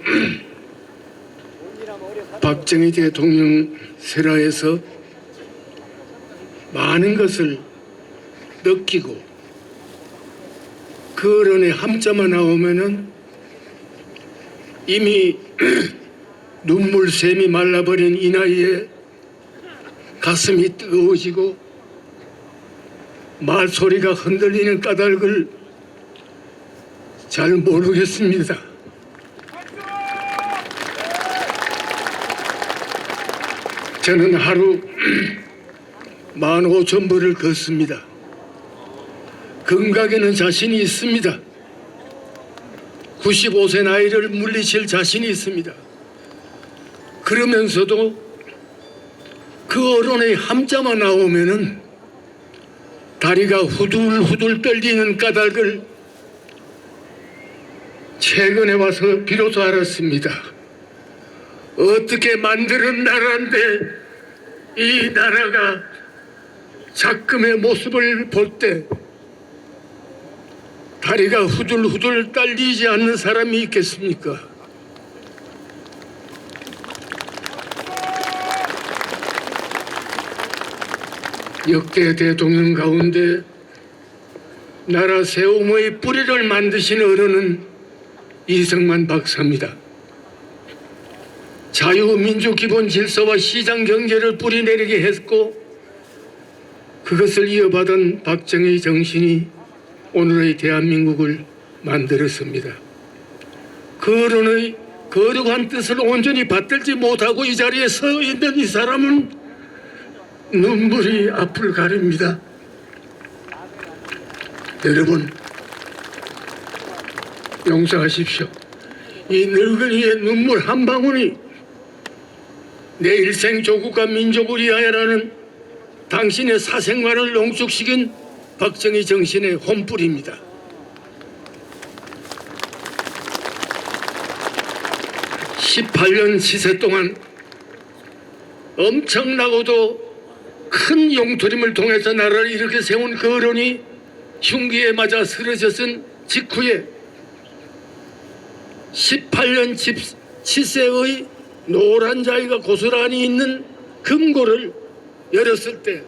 박정희 대통령 세라에서 많은 것을 느끼고 그 어른의 함자만 나오면은 이미 눈물샘이 말라버린 이 나이에 가슴이 뜨거워지고 말소리가 흔들리는 까닭을 잘 모르겠습니다. 저는 하루 15,000보를 걷습니다. 건강에는 자신이 있습니다. 95세 나이를 물리칠 자신이 있습니다. 그러면서도 그 언론의 함자만 나오면은 다리가 후들후들 떨리는 까닭을 최근에 와서 비로소 알았습니다. 어떻게 만드는 나라인데 이 나라가 작금의 모습을 볼 때 다리가 후들후들 떨리지 않는 사람이 있겠습니까? 역대 대통령 가운데 나라 세움의 뿌리를 만드신 어른은 이승만 박사입니다. 자유민주기본질서와 시장경제를 뿌리내리게 했고 그것을 이어받은 박정희 정신이 오늘의 대한민국을 만들었습니다. 그 어른의 거룩한 뜻을 온전히 받들지 못하고 이 자리에 서 있는 이 사람은 눈물이 앞을 가립니다. 여러분 용서하십시오. 이 늙은이의 눈물 한 방울이 내 일생 조국과 민족을 위하여라는 당신의 사생활을 농축시킨 박정희 정신의 혼불입니다. (18년) 시세 동안 엄청나고도 큰 용투림을 통해서 나라를 이렇게 세운 그 어른이 흉기에 맞아 쓰러졌은 직후에 18년 치세의 노란 자위가 고스란히 있는 금고를 열었을 때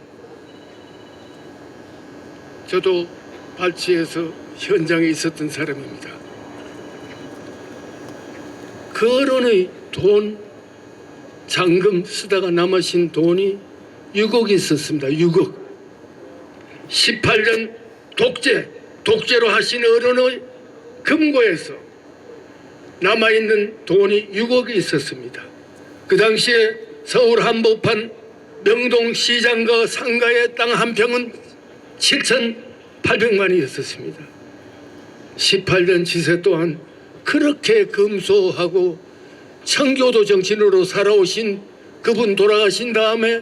저도 발치에서 현장에 있었던 사람입니다. 그 어른의 돈, 잔금 쓰다가 남으신 돈이 6억이 있었습니다. 6억. 18년 독재로 하신 어른의 금고에서 남아있는 돈이 6억이 있었습니다. 그 당시에 서울 한복판 명동시장과 상가의 땅 한 평은 7,800만이었습니다. 18년 지세 또한 그렇게 검소하고 청교도 정신으로 살아오신 그분 돌아가신 다음에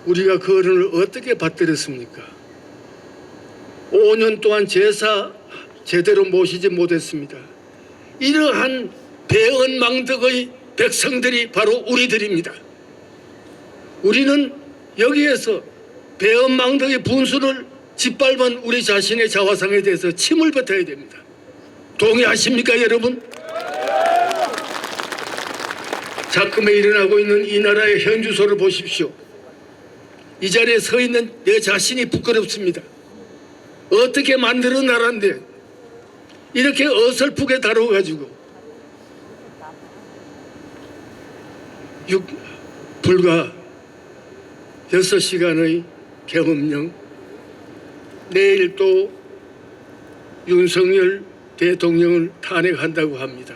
우리가 그 어른을 어떻게 받들었습니까? 5년 동안 제사 제대로 모시지 못했습니다. 이러한 배은망덕의 백성들이 바로 우리들입니다. 우리는 여기에서 배은망덕의 분수를 짓밟은 우리 자신의 자화상에 대해서 침을 뱉어야 됩니다. 동의하십니까 여러분? 작금에 일어나고 있는 이 나라의 현주소를 보십시오. 이 자리에 서 있는 내 자신이 부끄럽습니다. 어떻게 만드는 나라인데 이렇게 어설프게 다뤄가지고 불과 6시간의 계엄령, 내일 또 윤석열 대통령을 탄핵한다고 합니다.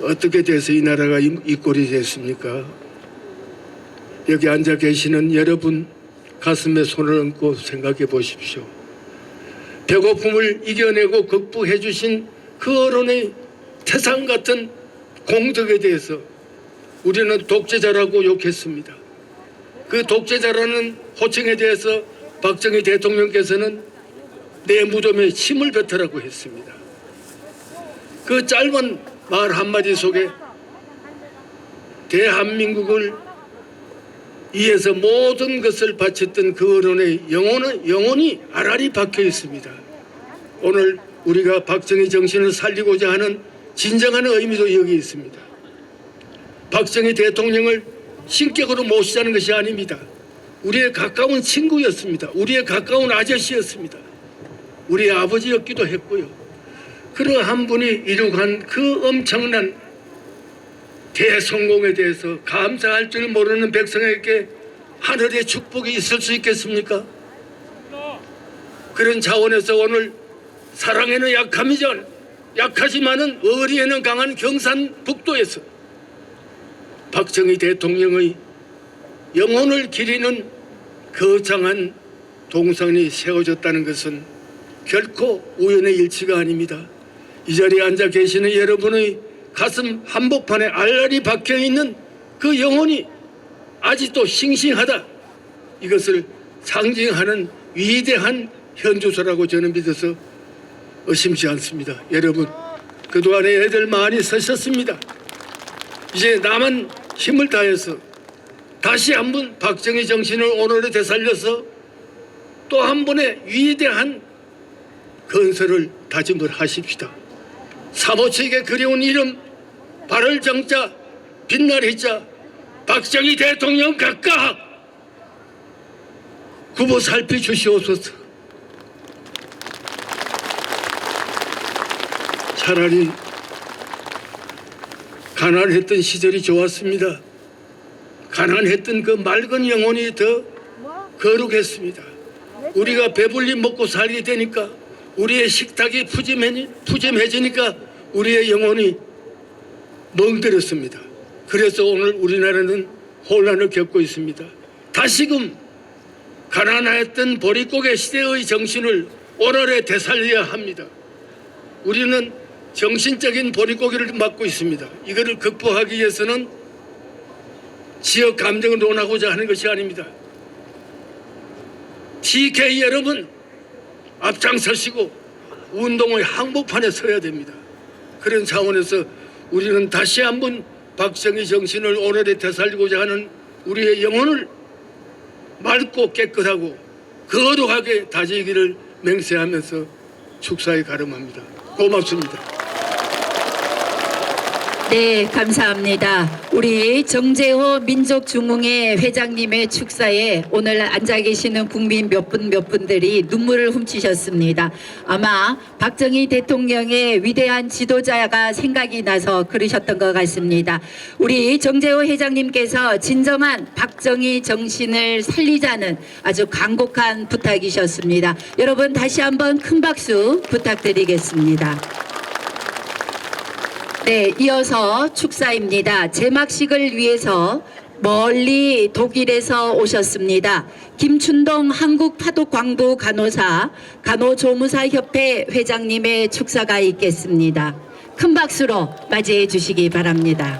어떻게 돼서 이 나라가 이 꼴이 됐습니까? 여기 앉아 계시는 여러분 가슴에 손을 얹고 생각해 보십시오. 배고픔을 이겨내고 극복해 주신 그 어른의 태산 같은 공덕에 대해서 우리는 독재자라고 욕했습니다. 그 독재자라는 호칭에 대해서 박정희 대통령께서는 내 무덤에 침을 뱉으라고 했습니다. 그 짧은 말 한마디 속에 대한민국을 위해서 모든 것을 바쳤던 그 어른의 영혼이 알알이 박혀 있습니다. 오늘 우리가 박정희 정신을 살리고자 하는 진정한 의미도 여기 있습니다. 박정희 대통령을 신격으로 모시자는 것이 아닙니다. 우리의 가까운 친구였습니다. 우리의 가까운 아저씨였습니다. 우리의 아버지였기도 했고요. 그러한 분이 이룩한 그 엄청난 대성공에 대해서 감사할 줄 모르는 백성에게 하늘의 축복이 있을 수 있겠습니까? 그런 차원에서 오늘 사랑에는 약하지만은 의리에는 강한 경산북도에서 박정희 대통령의 영혼을 기리는 거창한 동상이 세워졌다는 것은 결코 우연의 일치가 아닙니다. 이 자리에 앉아 계시는 여러분의 가슴 한복판에 알알이 박혀있는 그 영혼이 아직도 싱싱하다. 이것을 상징하는 위대한 현주소라고 저는 믿어서 의심치 않습니다. 여러분, 그동안에 애들 많이 서셨습니다. 이제 남은 힘을 다해서 다시 한번 박정희 정신을 오늘에 되살려서 또 한 번의 위대한 건설을 다짐을 하십시다. 사모치게 그리운 이름 발을 정자 빛날 희자 박정희 대통령 각각 굽어 살펴주시옵소서. 차라리 가난했던 시절이 좋았습니다. 가난했던 그 맑은 영혼이 더 거룩했습니다. 우리가 배불리 먹고 살게 되니까 우리의 식탁이 푸짐해지니까 우리의 영혼이 멍들었습니다. 그래서 오늘 우리나라는 혼란을 겪고 있습니다. 다시금 가난했던 보릿고개 시대의 정신을 오늘에 되살려야 합니다. 우리는 정신적인 보릿고개를 맞고 있습니다. 이거를 극복하기 위해서는 지역 감정을 논하고자 하는 것이 아닙니다. TK 여러분 앞장서시고 운동의 항복판에 서야 됩니다. 그런 차원에서 우리는 다시 한번 박정희 정신을 오늘에 되살리고자 하는 우리의 영혼을 맑고 깨끗하고 거룩하게 다지기를 맹세하면서 축사에 가름합니다. 고맙습니다. 네, 감사합니다. 우리 정재호 민족중흥회 회장님의 축사에 오늘 앉아 계시는 국민 몇 분들이 눈물을 훔치셨습니다. 아마 박정희 대통령의 위대한 지도자가 생각이 나서 그러셨던 것 같습니다. 우리 정재호 회장님께서 진정한 박정희 정신을 살리자는 아주 간곡한 부탁이셨습니다. 여러분 다시 한번 큰 박수 부탁드리겠습니다. 네, 이어서 축사입니다. 제막식을 위해서 멀리 독일에서 오셨습니다. 김춘동 한국파독광부 간호사 간호조무사협회 회장님의 축사가 있겠습니다. 큰 박수로 맞이해 주시기 바랍니다.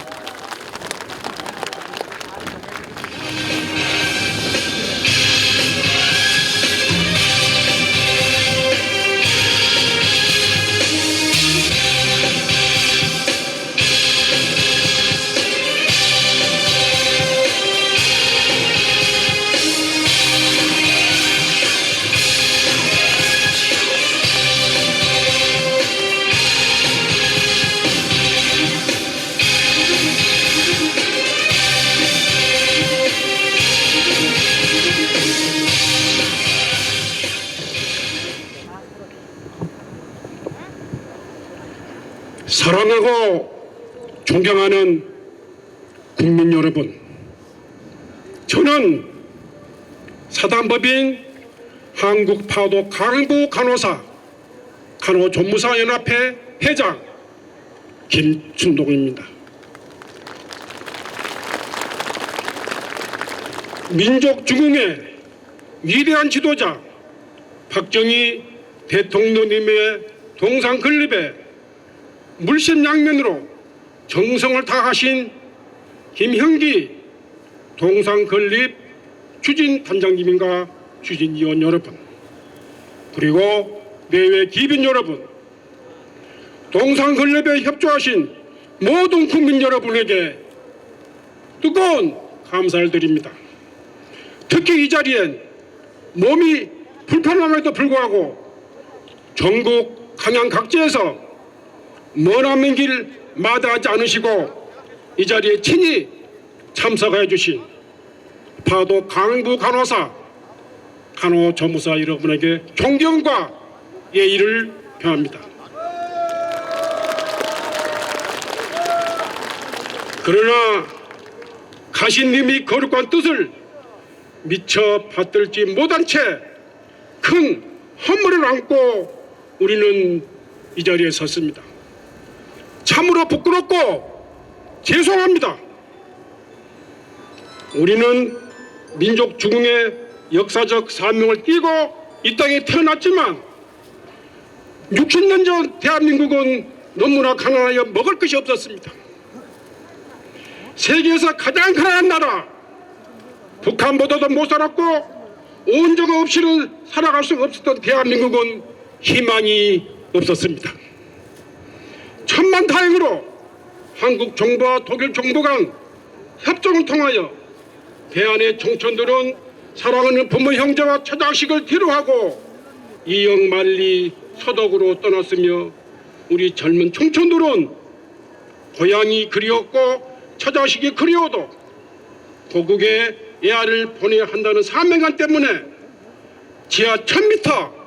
사랑하고 존경하는 국민 여러분, 저는 사단법인 한국파독 강부 간호사 간호조무사연합회 회장 김춘동입니다. 민족중흥의 위대한 지도자 박정희 대통령님의 동상 건립에 물심양면으로 정성을 다하신 김형기 동상 건립 추진단장님과 추진위원 여러분, 그리고 내외 기빈 여러분, 동상 건립에 협조하신 모든 국민 여러분에게 뜨거운 감사를 드립니다. 특히 이 자리엔 몸이 불편함에도 불구하고 전국 강양 각지에서 머나먼 길 마다하지 않으시고 이 자리에 친히 참석해 주신 파독 강부 간호사 간호조무사 여러분에게 존경과 예의를 표합니다. 그러나 가신님이 거룩한 뜻을 미처 받들지 못한 채 큰 허물을 안고 우리는 이 자리에 섰습니다. 참으로 부끄럽고 죄송합니다. 우리는 민족중흥의 역사적 사명을 띠고 이 땅에 태어났지만 60년 전 대한민국은 너무나 가난하여 먹을 것이 없었습니다. 세계에서 가장 가난한 나라, 북한보다도 못 살았고 온정 없이는 살아갈 수 없었던 대한민국은 희망이 없었습니다. 천만다행으로 한국 정부와 독일 정부 간 협정을 통하여 대한의 청춘들은 사랑하는 부모 형제와 처자식을 뒤로하고 이역만리 서독으로 떠났으며 우리 젊은 청춘들은 고향이 그리웠고 처자식이 그리워도 고국에 애아를 보내야 한다는 사명감 때문에 지하 1000m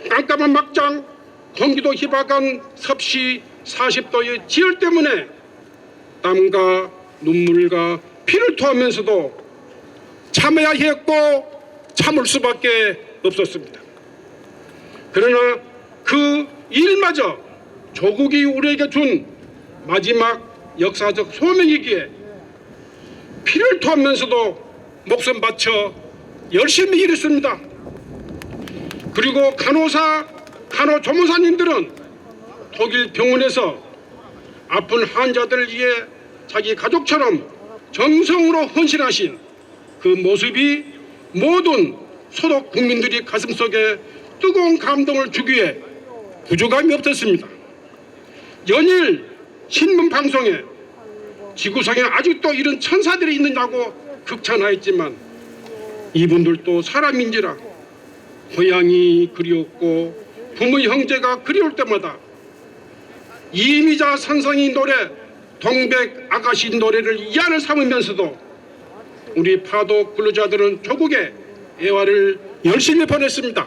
깜깜한 막장 경기도 희박한 섭씨 40도의 지열 때문에 땀과 눈물과 피를 토하면서도 참아야 했고 참을 수밖에 없었습니다. 그러나 그 일마저 조국이 우리에게 준 마지막 역사적 소명이기에 피를 토하면서도 목숨 바쳐 열심히 일했습니다. 그리고 간호사, 간호조무사님들은 독일 병원에서 아픈 환자들을 위해 자기 가족처럼 정성으로 헌신하신 그 모습이 모든 소독 국민들이 가슴속에 뜨거운 감동을 주기에 부족함이 없었습니다. 연일 신문 방송에 지구상에 아직도 이런 천사들이 있느냐고 극찬하였지만 이분들도 사람인지라 고향이 그리웠고 부모 형제가 그리울 때마다 이미자 선생의 노래 동백 아가씨 노래를 이안을 삼으면서도 우리 파독 근로자들은 조국의 애화를 열심히 보냈습니다.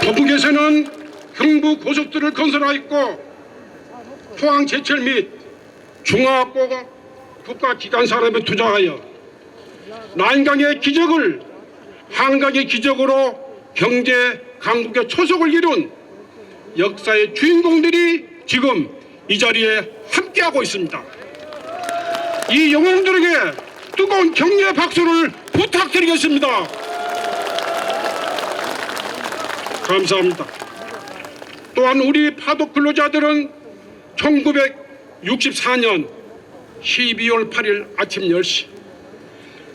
도북에서는 경부 고속도로를 건설하였고 포항 제철 및 중화학고 국가기관 사업에 투자하여 난강의 기적을 한강의 기적으로 경제 강국의 초석을 이룬 역사의 주인공들이 지금 이 자리에 함께하고 있습니다. 이 영웅들에게 뜨거운 격려의 박수를 부탁드리겠습니다. 감사합니다. 또한 우리 파독 근로자들은 1964년 12월 8일 아침 10시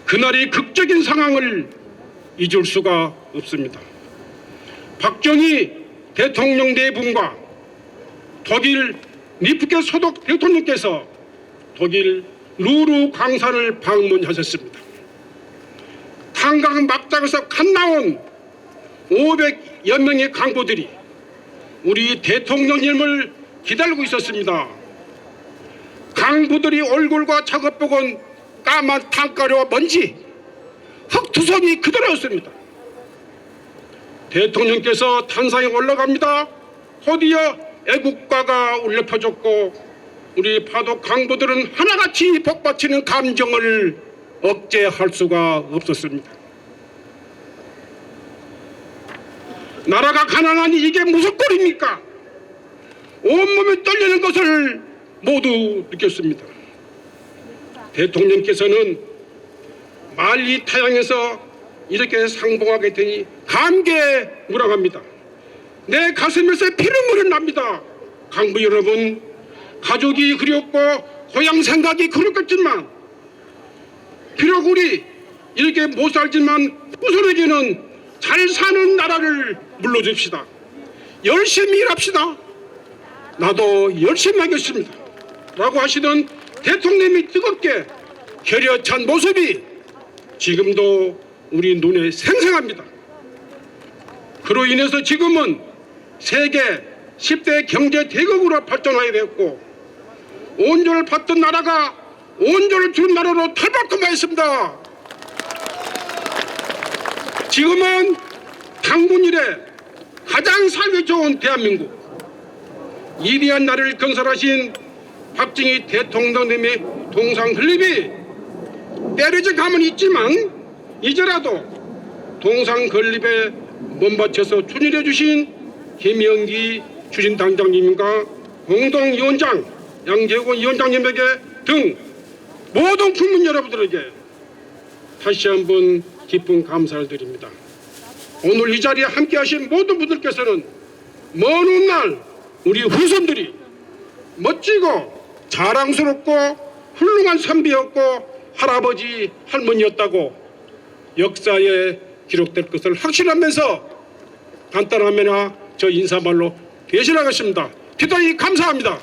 그날의 극적인 상황을 잊을 수가 없습니다. 박정희 대통령 네 분과 독일 리프케 소독 대통령께서 독일 루르 광산을 방문하셨습니다. 탄광 막장에서 갓 나온 500여 명의 강부들이 우리 대통령님을 기다리고 있었습니다. 강부들이 얼굴과 작업복은 까만 탄가루와 먼지, 흙투성이 그대로였습니다. 대통령께서 탄상에 올라갑니다. 곧이어 애국가가 울려 퍼졌고 우리 파독 강부들은 하나같이 복받치는 감정을 억제할 수가 없었습니다. 나라가 가난하니 이게 무슨 꼴입니까? 온몸이 떨리는 것을 모두 느꼈습니다. 대통령께서는 만리 타양에서 이렇게 상봉하게 되니 감개에 무량합니다. 내 가슴에서 피눈물이 납니다. 강부 여러분, 가족이 그리웠고 고향 생각이 그립겠지만 비록 우리 이렇게 못 살지만 후손에게는 잘 사는 나라를 물려줍시다. 열심히 일합시다. 나도 열심히 하겠습니다. 라고 하시던 대통령이 뜨겁게 결여찬 모습이 지금도 우리 눈에 생생합니다. 그로 인해서 지금은 세계 10대 경제 대국으로 발전하게 되었고 온전을 받던 나라가 온전을 주는 나라로 탈바꿈하여 있습니다. 지금은 당군 이래 가장 살기 좋은 대한민국, 위대한 나라를 건설하신 박정희 대통령님의 동상 건립이 때려져 가만히 있지만 이제라도 동상 건립에 몸바쳐서 추진해 주신 김영기 추진당장님과 공동위원장 양재권 위원장님에게 등 모든 국민 여러분들에게 다시 한번 깊은 감사를 드립니다. 오늘 이 자리에 함께 하신 모든 분들께서는 먼 훗날 우리 후손들이 멋지고 자랑스럽고 훌륭한 선비였고 할아버지 할머니였다고 역사에 기록될 것을 확신하면서 간단하면야 저 인사말로 대신하겠습니다. 대단히 감사합니다.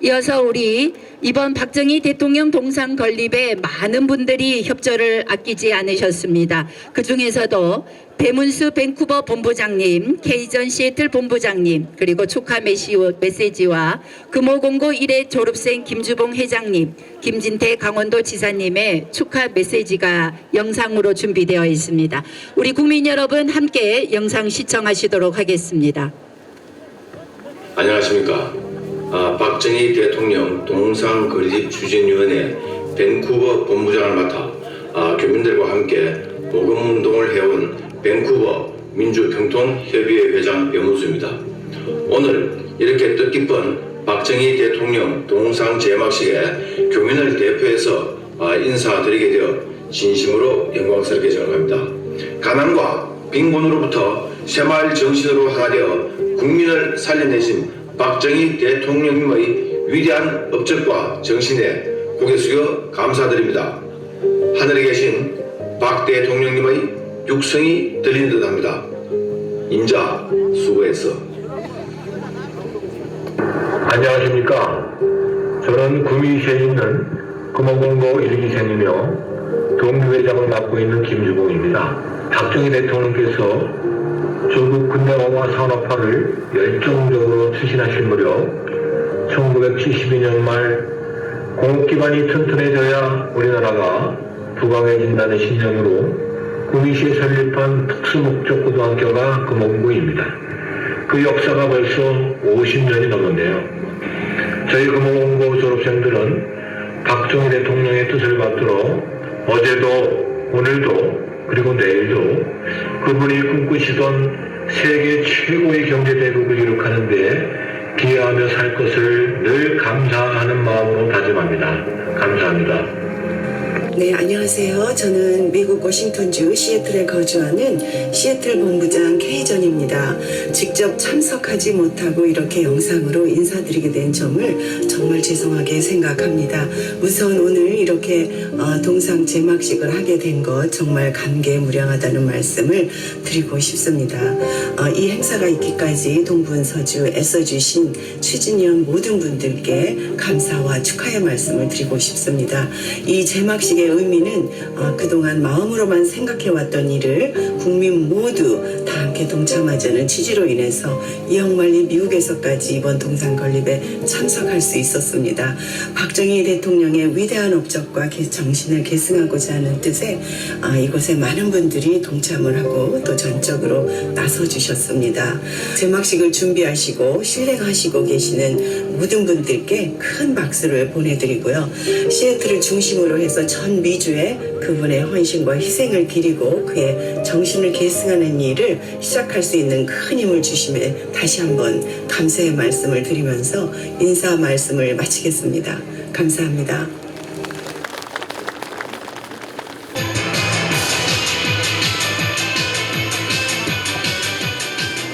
이어서 우리 이번 박정희 대통령 동상 건립에 많은 분들이 협조를 아끼지 않으셨습니다. 그 중에서도 배문수 밴쿠버 본부장님, 케이전 시애틀 본부장님, 그리고 축하 메시지와 금호공고 1회 졸업생 김주봉 회장님, 김진태 강원도 지사님의 축하 메시지가 영상으로 준비되어 있습니다. 우리 국민 여러분 함께 영상 시청하시도록 하겠습니다. 안녕하십니까. 박정희 대통령 동상건립추진위원회 밴쿠버 본부장을 맡아 교민들과 함께 모금운동을 해온 밴쿠버 민주평통협의회 회장 배문수입니다. 오늘 이렇게 뜻깊은 박정희 대통령 동상 제막식에 교민을 대표해서 인사드리게 되어 진심으로 영광스럽게 생각합니다. 가난과 빈곤으로부터 새마을 정신으로 하나 되어 국민을 살려내신 박정희 대통령님의 위대한 업적과 정신에 고개 숙여 감사드립니다. 하늘에 계신 박 대통령님의 육성이 들린 듯합니다. 인자 수고했어. 안녕하십니까. 저는 구미시에 있는 금호공고 1기생이며 동부회장을 맡고 있는 김주봉입니다. 박정희 대통령께서 조국 근대화와 산업화를 열정적으로 추진하실 무렵 1972년 말 공업기반이 튼튼해져야 우리나라가 부강해진다는 신념으로 구미시에 설립한 특수목적고등학교가 금호공고입니다. 그 역사가 벌써 50년이 넘었네요. 저희 금호공고 졸업생들은 박정희 대통령의 뜻을 받들어 어제도 오늘도 그리고 내일도 그분이 꿈꾸시던 세계 최고의 경제대국을 이룩하는 데 기여하며 살 것을 늘 감사하는 마음으로 다짐합니다. 감사합니다. 네, 안녕하세요. 저는 미국 워싱턴주 시애틀에 거주하는 시애틀 본부장 케이전입니다. 직접 참석하지 못하고 이렇게 영상으로 인사드리게 된 점을 정말 죄송하게 생각합니다. 우선 오늘 이렇게 동상 제막식을 하게 된 것 정말 감개무량하다는 말씀을 드리고 싶습니다. 이 행사가 있기까지 동분서주 애써주신 추진위원 모든 분들께 감사와 축하의 말씀을 드리고 싶습니다. 이 제막식의 의미는 그동안 마음으로만 생각해왔던 일을 국민 모두 다 함께 동참하자는 취지로 인해서 이영만리 미국에서까지 이번 동상 건립에 참석할 수 있었습니다. 박정희 대통령의 위대한 업적과 정신을 계승하고자 하는 뜻에 이곳에 많은 분들이 동참을 하고 또 전적으로 나서주셨습니다. 제막식을 준비하시고 실행하시고 계시는 모든 분들께 큰 박수를 보내드리고요. 시애틀을 중심으로 해서 전 미주에 그분의 헌신과 희생을 기리고 그의 정신을 계승하는 일을 시작할 수 있는 큰 힘을 주심에 다시 한번 감사의 말씀을 드리면서 인사 말씀을 마치겠습니다. 감사합니다.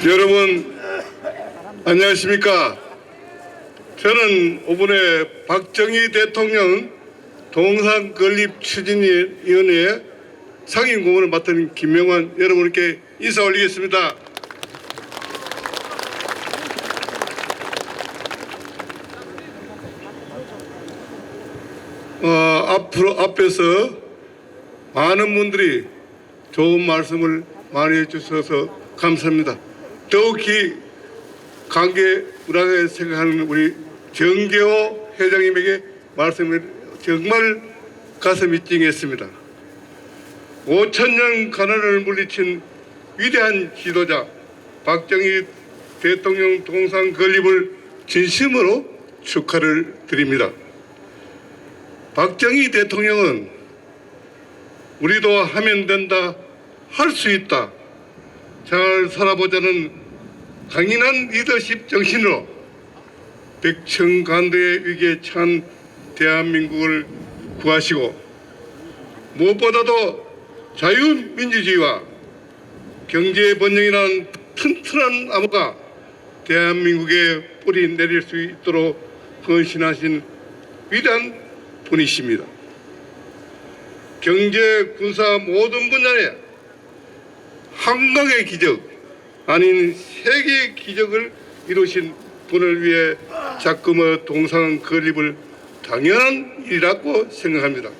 여러분 안녕하십니까. 저는 이번에 박정희 대통령 동상건립추진위원회 상임고문을 맡은 김명환 여러분께 인사 올리겠습니다. 앞에서 많은 분들이 좋은 말씀을 많이 해주셔서 감사합니다. 더욱이 감개무량하게 생각하는 우리 정계호 회장님에게 말씀을 정말 가슴이 찡했습니다. 5,000년 가난을 물리친 위대한 지도자 박정희 대통령 동상 건립을 진심으로 축하를 드립니다. 박정희 대통령은 우리도 하면 된다, 할 수 있다, 잘 살아보자는 강인한 리더십 정신으로 백청간도의 위기에 처한 대한민국을 구하시고 무엇보다도 자유민주주의와 경제 번영이라는 튼튼한 나무가 대한민국에 뿌리 내릴 수 있도록 헌신하신 위대한 분이십니다. 경제, 군사 모든 분야에 한강의 기적 아닌 세계의 기적을 이루신 분을 위해 자금의 동상 건립을 당연한 일이라고 생각합니다.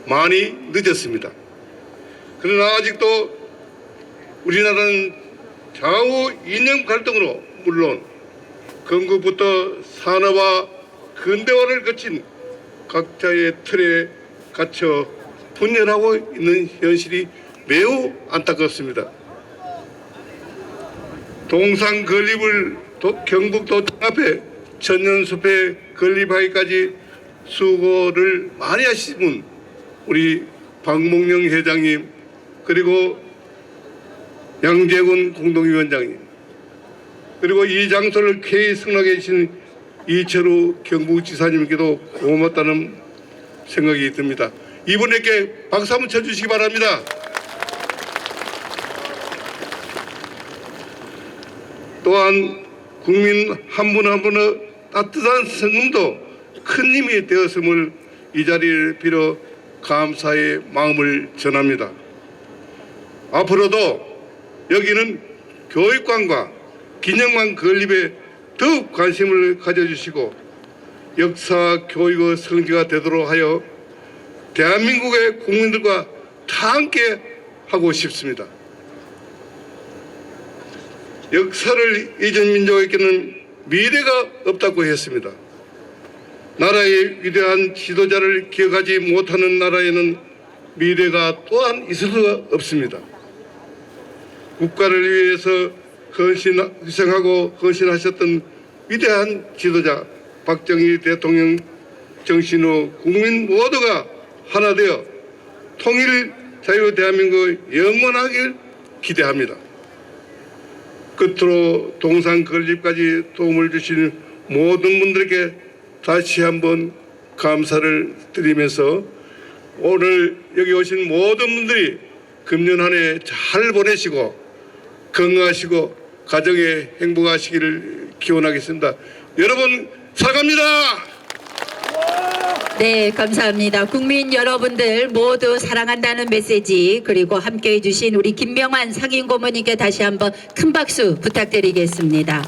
많이 늦었습니다. 그러나 아직도 우리나라는 좌우 이념 갈등으로 물론 건국부터 산업화, 근대화를 거친 각자의 틀에 갇혀 분열하고 있는 현실이 매우 안타깝습니다. 동상 건립을 경북도청 앞에 천년숲에 건립하기까지 수고를 많이 하신 분 우리 박몽룡 회장님 그리고 양재군 공동위원장님 그리고 이 장소를 쾌히 승낙해 주신 이철우 경북지사님께도 고맙다는 생각이 듭니다. 이분에게 박수 한번 쳐주시기 바랍니다. 또한 국민 한 분 한 분의 따뜻한 성금도 큰 힘이 되었음을 이 자리를 빌어 감사의 마음을 전합니다. 앞으로도 여기는 교육관과 기념관 건립에 더욱 관심을 가져주시고 역사 교육의 성지가 되도록 하여 대한민국의 국민들과 다 함께 하고 싶습니다. 역사를 잊은 민족에게는 미래가 없다고 했습니다. 나라의 위대한 지도자를 기억하지 못하는 나라에는 미래가 또한 있을 수가 없습니다. 국가를 위해서 희생하고 헌신하셨던 위대한 지도자 박정희 대통령 정신 후 국민 모두가 하나 되어 통일 자유 대한민국을 영원하길 기대합니다. 끝으로 동상 건립까지 도움을 주신 모든 분들에게 다시 한번 감사를 드리면서 오늘 여기 오신 모든 분들이 금년 한 해 잘 보내시고 건강하시고 가정에 행복하시기를 기원하겠습니다. 여러분 사랑합니다. 네, 감사합니다. 국민 여러분들 모두 사랑한다는 메시지 그리고 함께해 주신 우리 김명환 상임고문님께 다시 한번 큰 박수 부탁드리겠습니다.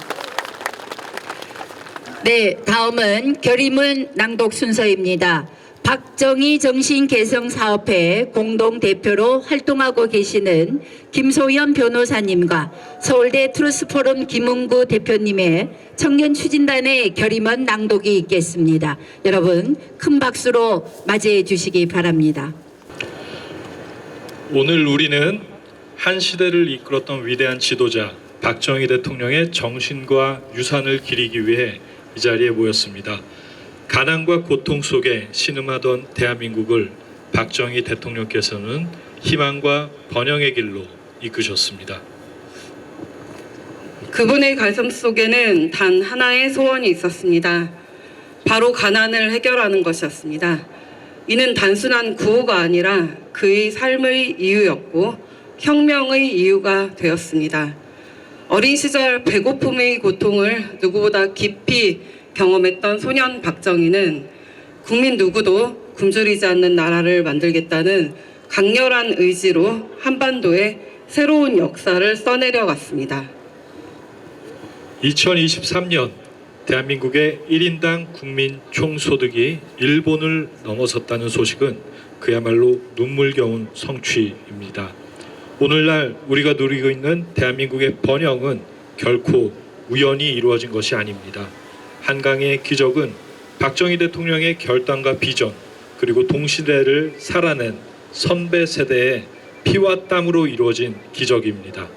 네, 다음은 결의문 낭독 순서입니다. 박정희 정신개성사업회 공동대표로 활동하고 계시는 김소연 변호사님과 서울대 트루스포럼 김은구 대표님의 청년추진단의 결의문 낭독이 있겠습니다. 여러분 큰 박수로 맞이해 주시기 바랍니다. 오늘 우리는 한 시대를 이끌었던 위대한 지도자 박정희 대통령의 정신과 유산을 기리기 위해 이 자리에 모였습니다. 가난과 고통 속에 신음하던 대한민국을 박정희 대통령께서는 희망과 번영의 길로 이끄셨습니다. 그분의 가슴 속에는 단 하나의 소원이 있었습니다. 바로 가난을 해결하는 것이었습니다. 이는 단순한 구호가 아니라 그의 삶의 이유였고 혁명의 이유가 되었습니다. 어린 시절 배고픔의 고통을 누구보다 깊이 경험했던 소년 박정희는 국민 누구도 굶주리지 않는 나라를 만들겠다는 강렬한 의지로 한반도에 새로운 역사를 써내려 갔습니다. 2023년 대한민국의 1인당 국민 총소득이 일본을 넘어섰다는 소식은 그야말로 눈물겨운 성취입니다. 오늘날 우리가 누리고 있는 대한민국의 번영은 결코 우연히 이루어진 것이 아닙니다. 한강의 기적은 박정희 대통령의 결단과 비전 그리고 동시대를 살아낸 선배 세대의 피와 땀으로 이루어진 기적입니다.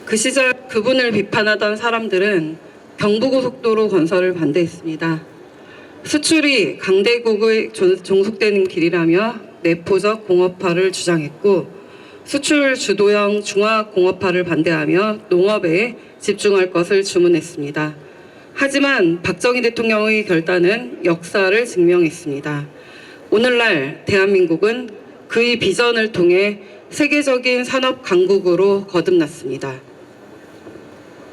그 시절 그분을 비판하던 사람들은 경부고속도로 건설을 반대했습니다. 수출이 강대국의 종속되는 길이라며 내포적 공업화를 주장했고 수출 주도형 중화공업화를 반대하며 농업에 집중할 것을 주문했습니다. 하지만 박정희 대통령의 결단은 역사를 증명했습니다. 오늘날 대한민국은 그의 비전을 통해 세계적인 산업 강국으로 거듭났습니다.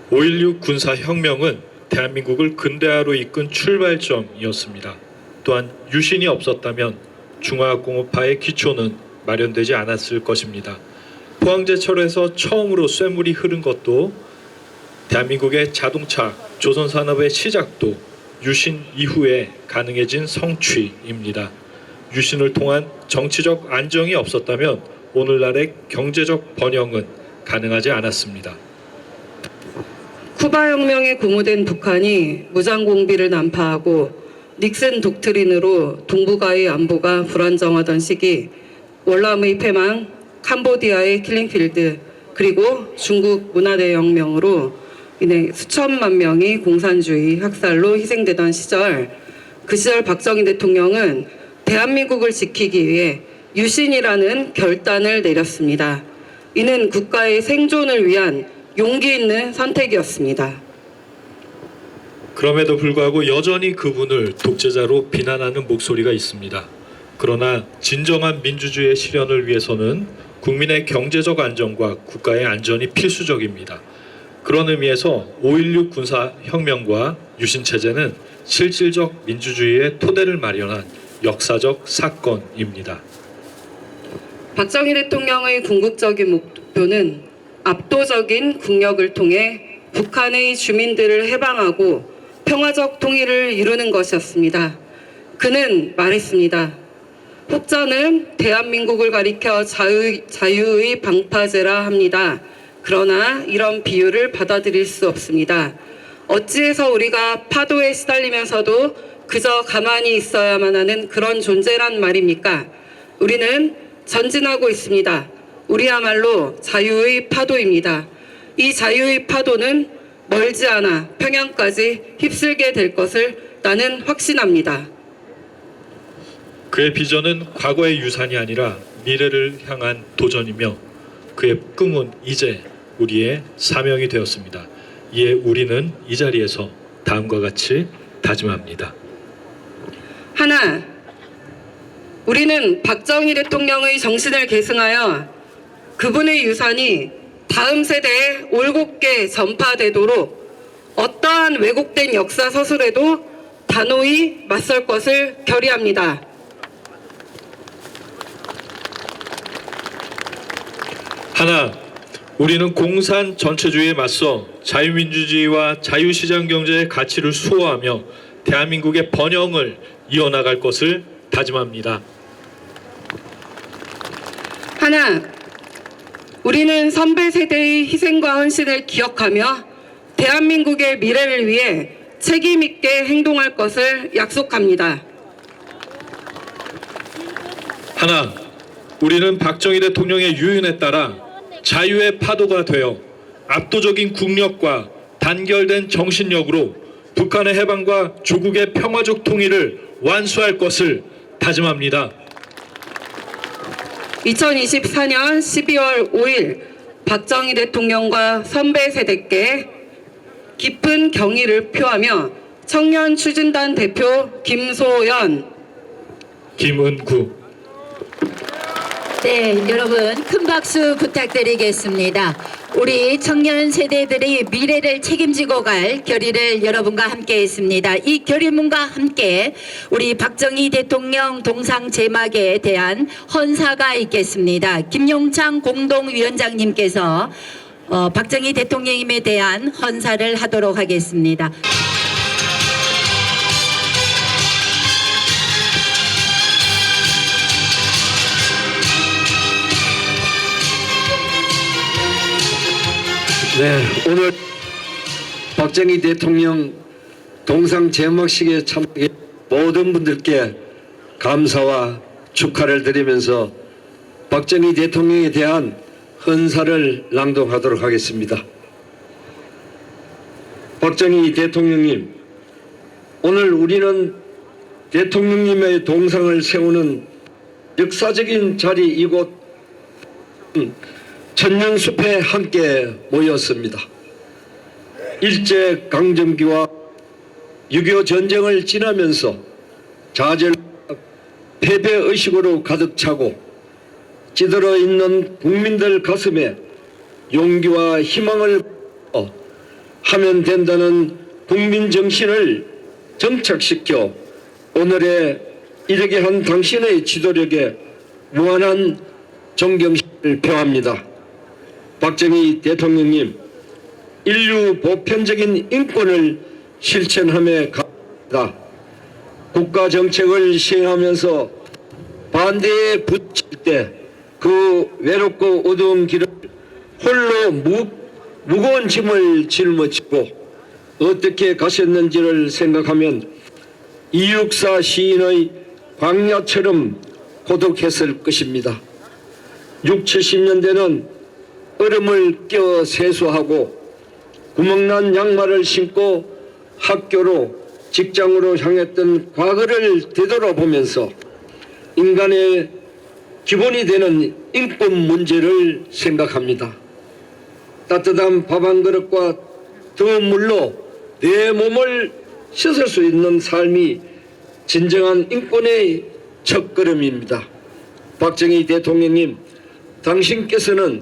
5.16 군사혁명은 대한민국을 근대화로 이끈 출발점이었습니다. 또한 유신이 없었다면 중화공업화의 기초는 마련되지 않았을 것입니다. 포항제철에서 처음으로 쇳물이 흐른 것도 대한민국의 자동차, 조선산업의 시작도 유신 이후에 가능해진 성취입니다. 유신을 통한 정치적 안정이 없었다면 오늘날의 경제적 번영은 가능하지 않았습니다. 쿠바 혁명에 고무된 북한이 무장공비를 난파하고 닉슨 독트린으로 동북아의 안보가 불안정하던 시기 월남의 패망, 캄보디아의 킬링필드, 그리고 중국 문화대혁명으로 인해 수천만 명이 공산주의 학살로 희생되던 시절, 그 시절 박정희 대통령은 대한민국을 지키기 위해 유신이라는 결단을 내렸습니다. 이는 국가의 생존을 위한 용기 있는 선택이었습니다. 그럼에도 불구하고 여전히 그분을 독재자로 비난하는 목소리가 있습니다. 그러나 진정한 민주주의의 실현을 위해서는 국민의 경제적 안정과 국가의 안전이 필수적입니다. 그런 의미에서 5.16 군사혁명과 유신체제는 실질적 민주주의의 토대를 마련한 역사적 사건입니다. 박정희 대통령의 궁극적인 목표는 압도적인 국력을 통해 북한의 주민들을 해방하고 평화적 통일을 이루는 것이었습니다. 그는 말했습니다. 혹자는 대한민국을 가리켜 자유의 방파제라 합니다. 그러나 이런 비유를 받아들일 수 없습니다. 어찌해서 우리가 파도에 시달리면서도 그저 가만히 있어야만 하는 그런 존재란 말입니까? 우리는 전진하고 있습니다. 우리야말로 자유의 파도입니다. 이 자유의 파도는 멀지 않아 평양까지 휩쓸게 될 것을 나는 확신합니다. 그의 비전은 과거의 유산이 아니라 미래를 향한 도전이며 그의 꿈은 이제 우리의 사명이 되었습니다. 이에 우리는 이 자리에서 다음과 같이 다짐합니다. 하나, 우리는 박정희 대통령의 정신을 계승하여 그분의 유산이 다음 세대에 올곧게 전파되도록 어떠한 왜곡된 역사 서술에도 단호히 맞설 것을 결의합니다. 하나, 우리는 공산 전체주의에 맞서 자유민주주의와 자유시장 경제의 가치를 수호하며 대한민국의 번영을 이어나갈 것을 다짐합니다. 하나, 우리는 선배 세대의 희생과 헌신을 기억하며 대한민국의 미래를 위해 책임 있게 행동할 것을 약속합니다. 하나, 우리는 박정희 대통령의 유인에 따라 자유의 파도가 되어 압도적인 국력과 단결된 정신력으로 북한의 해방과 조국의 평화적 통일을 완수할 것을 다짐합니다. 2024년 12월 5일 박정희 대통령과 선배 세대께 깊은 경의를 표하며 청년 추진단 대표 김소연, 김은구. 네, 여러분 큰 박수 부탁드리겠습니다. 우리 청년 세대들이 미래를 책임지고 갈 결의를 여러분과 함께 했습니다. 이 결의문과 함께 우리 박정희 대통령 동상 제막에 대한 헌사가 있겠습니다. 김용창 공동위원장님께서 박정희 대통령님에 대한 헌사를 하도록 하겠습니다. 네, 오늘 박정희 대통령 동상 제막식에 참석해 모든 분들께 감사와 축하를 드리면서 박정희 대통령에 대한 헌사를 낭독하도록 하겠습니다. 박정희 대통령님, 오늘 우리는 대통령님의 동상을 세우는 역사적인 자리 이곳 천년숲에 함께 모였습니다. 일제강점기와 6.25 전쟁을 지나면서 좌절과 패배의식으로 가득 차고 찌들어 있는 국민들 가슴에 용기와 희망을 하면 된다는 국민 정신을 정착시켜 오늘에 이르게 한 당신의 지도력에 무한한 존경심을 표합니다. 박정희 대통령님, 인류 보편적인 인권을 실천함에 감사합니다. 국가 정책을 시행하면서 반대에 부딪힐 때 그 외롭고 어두운 길을 홀로 무거운 짐을 짊어지고 어떻게 가셨는지를 생각하면 이육사 시인의 광야처럼 고독했을 것입니다. 60, 70년대는 얼음을 껴 세수하고 구멍난 양말을 신고 학교로 직장으로 향했던 과거를 되돌아보면서 인간의 기본이 되는 인권 문제를 생각합니다. 따뜻한 밥 한 그릇과 더운 물로 내 몸을 씻을 수 있는 삶이 진정한 인권의 첫걸음입니다. 박정희 대통령님, 당신께서는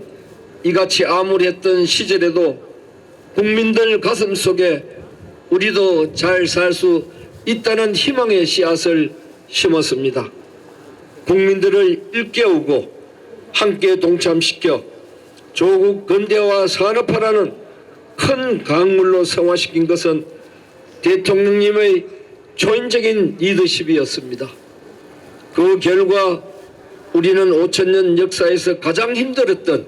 이같이 암울했던 시절에도 국민들 가슴 속에 우리도 잘 살 수 있다는 희망의 씨앗을 심었습니다. 국민들을 일깨우고 함께 동참시켜 조국 근대화 산업화라는 큰 강물로 성화시킨 것은 대통령님의 초인적인 리더십이었습니다. 그 결과 우리는 5,000년 역사에서 가장 힘들었던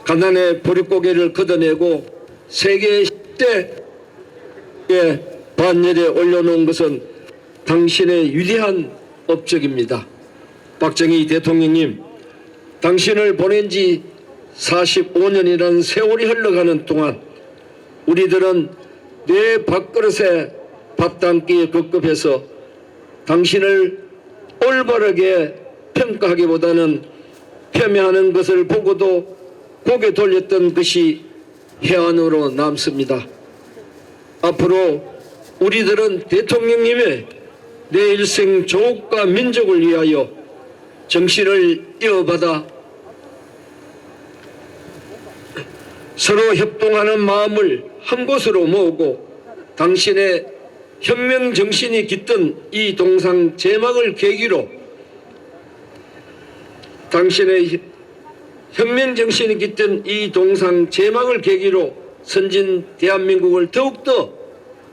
가난의 보릿고개를 걷어내고 세계 10대의 반열에 올려놓은 것은 당신의 위대한 업적입니다. 박정희 대통령님, 당신을 보낸 지 45년이라는 세월이 흘러가는 동안 우리들은 내 밥그릇에 밥 담기에 급급해서 당신을 올바르게 평가하기보다는 폄훼하는 것을 보고도 고개 돌렸던 것이 해안으로 남습니다. 앞으로 우리들은 대통령님의 내 일생 조국과 민족을 위하여 정신을 이어받아 서로 협동하는 마음을 한 곳으로 모으고 당신의 혁명 정신이 깃든 이 동상 제막을 계기로 선진 대한민국을 더욱더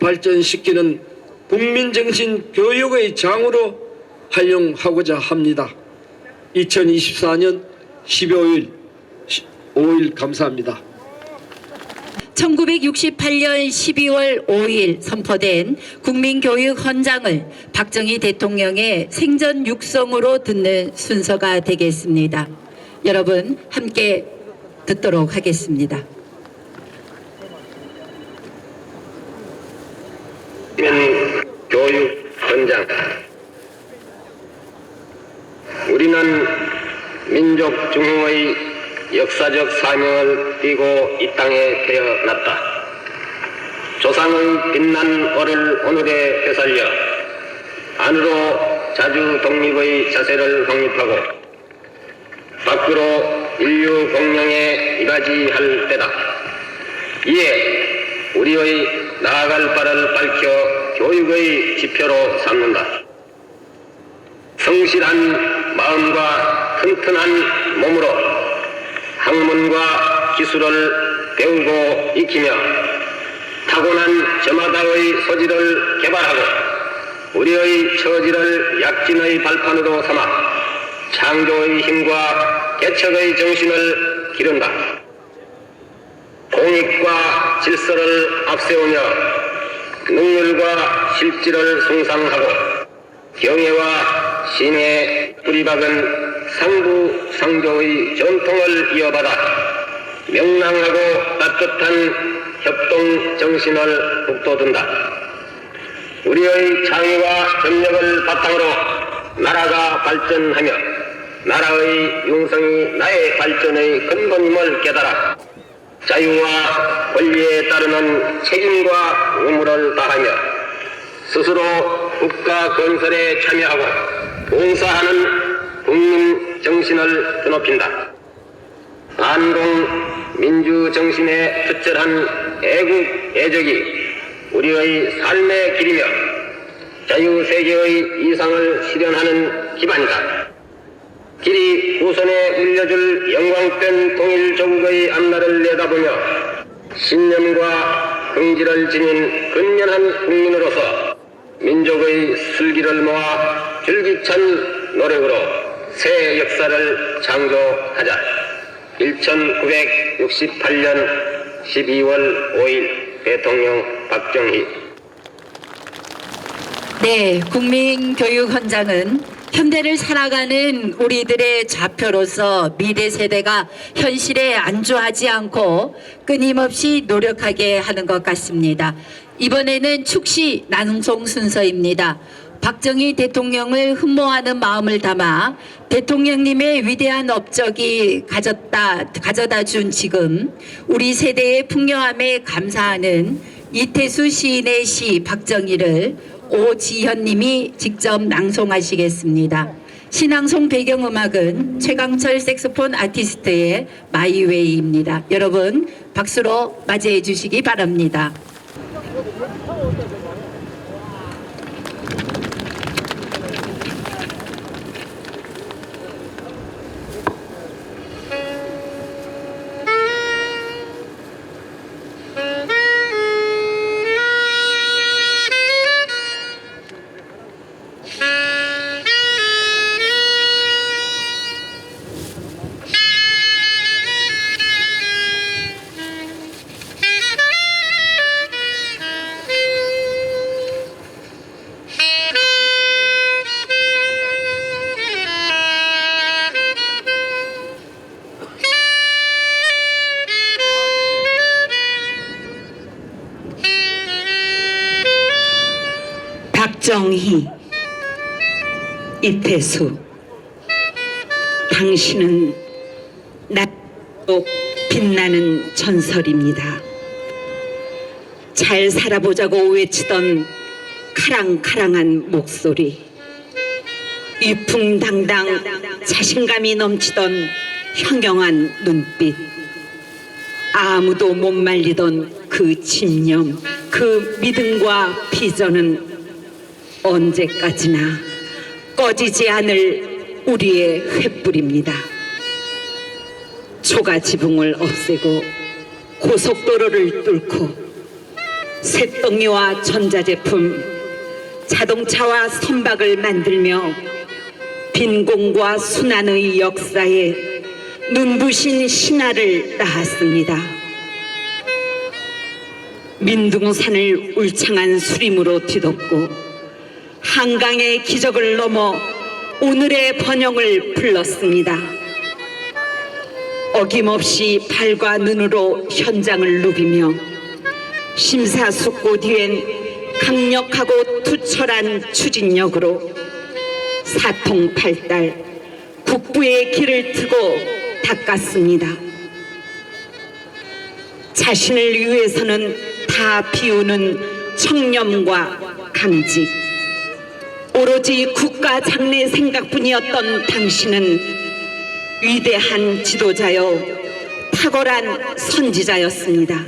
발전시키는 국민정신 교육의 장으로 활용하고자 합니다. 2024년 12월 5일 감사합니다. 1968년 12월 5일 선포된 국민교육 헌장을 박정희 대통령의 생전 육성으로 듣는 순서가 되겠습니다. 여러분 함께 듣도록 하겠습니다. 교육 헌장. 우리는 민족 중흥의 역사적 사명을 띠고 이 땅에 태어났다. 조상의 빛난 얼을 오늘에 되살려 안으로 자주 독립의 자세를 확립하고 밖으로 인류 공명에 이바지할 때다. 이에 우리의 나아갈 바를 밝혀 교육의 지표로 삼는다. 성실한 마음과 튼튼한 몸으로 학문과 기술을 배우고 익히며 타고난 저마다의 소질을 개발하고 우리의 처지를 약진의 발판으로 삼아 창조의 힘과 개척의 정신을 기른다. 공익과 질서를 앞세우며 능률과 실질을 숭상하고 경애와 신의 뿌리박은 상부상조의 전통을 이어받아 명랑하고 따뜻한 협동 정신을 북돋운다. 우리의 창의와 협력을 바탕으로 나라가 발전하며 나라의 융성이 나의 발전의 근본임을 깨달아 자유와 권리에 따르는 책임과 의무를 다하며 스스로 국가 건설에 참여하고 봉사하는 국민 정신을 드높인다. 반공 민주 정신의 투철한 애국 애적이 우리의 삶의 길이며 자유세계의 이상을 실현하는 기반이다. 길이 후손에 물려줄 영광된 통일조국의 앞날을 내다보며 신념과 긍지를 지닌 근면한 국민으로서 민족의 슬기를 모아 줄기찬 노력으로 새 역사를 창조하자. 1968년 12월 5일 대통령 박정희. 네, 국민교육헌장은 현대를 살아가는 우리들의 좌표로서 미래 세대가 현실에 안주하지 않고 끊임없이 노력하게 하는 것 같습니다. 이번에는 축시 낭송 순서입니다. 박정희 대통령을 흠모하는 마음을 담아 대통령님의 위대한 업적이 가져다 준 지금 우리 세대의 풍요함에 감사하는 이태수 시인의 시 박정희를 오지현님이 직접 낭송하시겠습니다. 신앙송 배경음악은 최강철 색소폰 아티스트의 마이웨이입니다. 여러분 박수로 맞이해 주시기 바랍니다. 박정희, 이태수, 당신은 낮고 빛나는 전설입니다. 잘 살아보자고 외치던 카랑카랑한 목소리, 위풍당당 자신감이 넘치던 현경한 눈빛, 아무도 못 말리던 그 집념, 그 믿음과 비전은 언제까지나 꺼지지 않을 우리의 횃불입니다. 초가 지붕을 없애고 고속도로를 뚫고 쇳덩이와 전자제품, 자동차와 선박을 만들며 빈곤과 순환의 역사에 눈부신 신화를 낳았습니다. 민둥산을 울창한 수림으로 뒤덮고 한강의 기적을 넘어 오늘의 번영을 불렀습니다. 어김없이 발과 눈으로 현장을 누비며 심사숙고 뒤엔 강력하고 투철한 추진력으로 사통팔달 국부의 길을 트고 닦았습니다. 자신을 위해서는 다 비우는 청렴과 강직, 오로지 국가 장래 생각뿐이었던 당신은 위대한 지도자요 탁월한 선지자였습니다.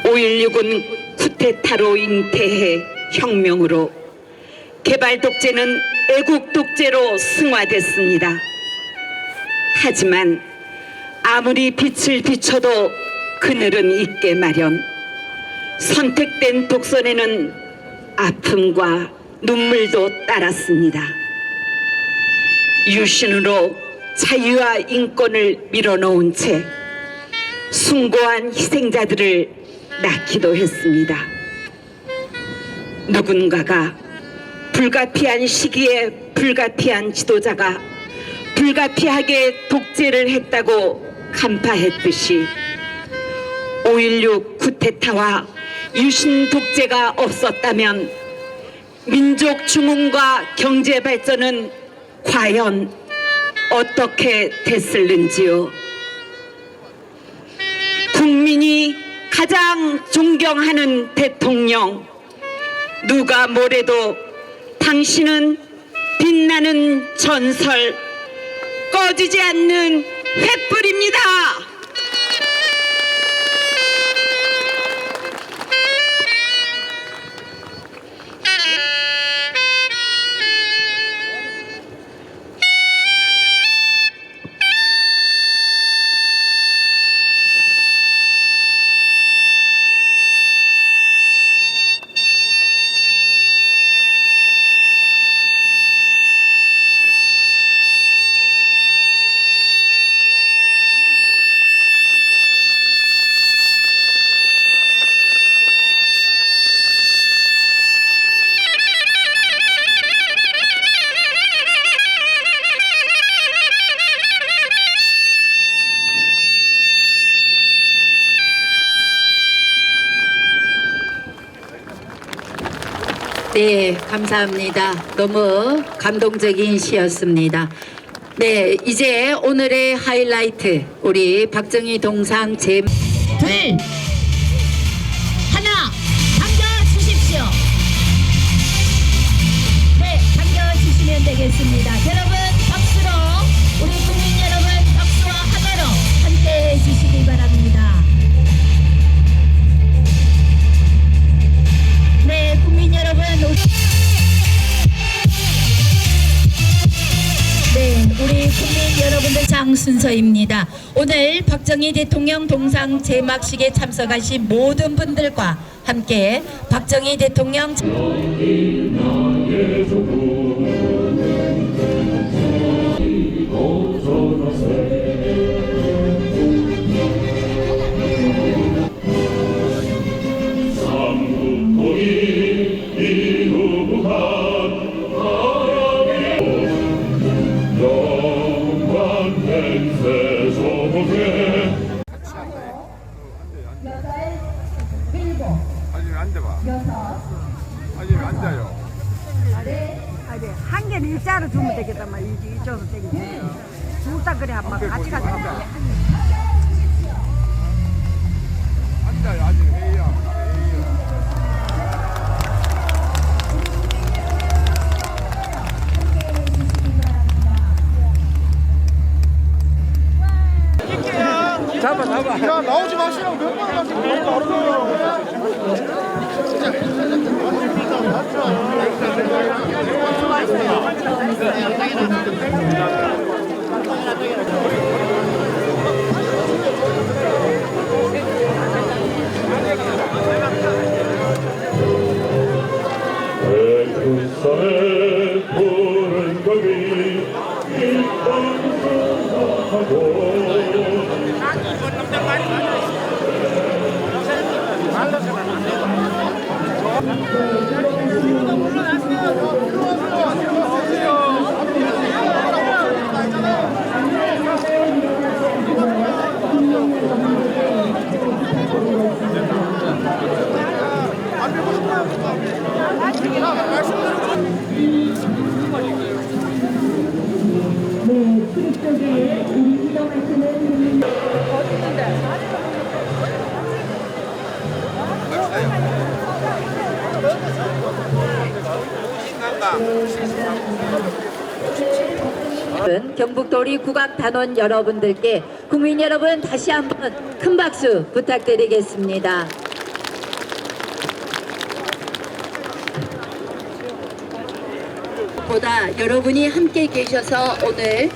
5.16은 쿠데타로 잉태해 혁명으로, 개발 독재는 애국 독재로 승화됐습니다. 하지만 아무리 빛을 비춰도 그늘은 있게 마련. 선택된 독선에는 아픔과 눈물도 따랐습니다. 유신으로 자유와 인권을 밀어놓은 채 숭고한 희생자들을 낳기도 했습니다. 누군가가 불가피한 시기에 불가피한 지도자가 불가피하게 독재를 했다고 간파했듯이 5.16 쿠데타와 유신 독재가 없었다면 민족 중흥과 경제 발전은 과연 어떻게 됐을는지요. 국민이 가장 존경하는 대통령, 누가 뭐래도 당신은 빛나는 전설, 꺼지지 않는 횃불입니다. 네, 감사합니다. 너무 감동적인 시였습니다. 네, 이제 오늘의 하이라이트 우리 박정희 동상 둘 하나 당겨주십시오. 네, 당겨주시면 되겠습니다. 여러분 박수로 우리 국민 여러분 박수와 하나로 함께 해주시기 바랍니다. 네, 국민 여러분. 네, 우리 국민 여러분들 장 순서입니다. 오늘 박정희 대통령 동상 제막식에 참석하신 모든 분들과 함께 박정희 대통령 한 개는 일자로 주면 되겠다 말 이쪽으로 땡기지 둘다 그래 한번 같이 가자. 앉아요. 아직 회의야. 잡아. 야 나오지 마시라고 몇 번 가지고 경북도리 국악단원 여러분들께 국민 여러분 다시 한번 큰 박수 부탁드리겠습니다. 보다 여러분이 함께 계셔서 오늘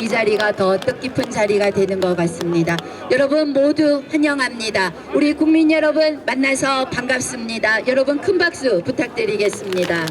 이 자리가 더 뜻깊은 자리가 되는 것 같습니다. 여러분 모두 환영합니다. 우리 국민 여러분 만나서 반갑습니다. 여러분 큰 박수 부탁드리겠습니다.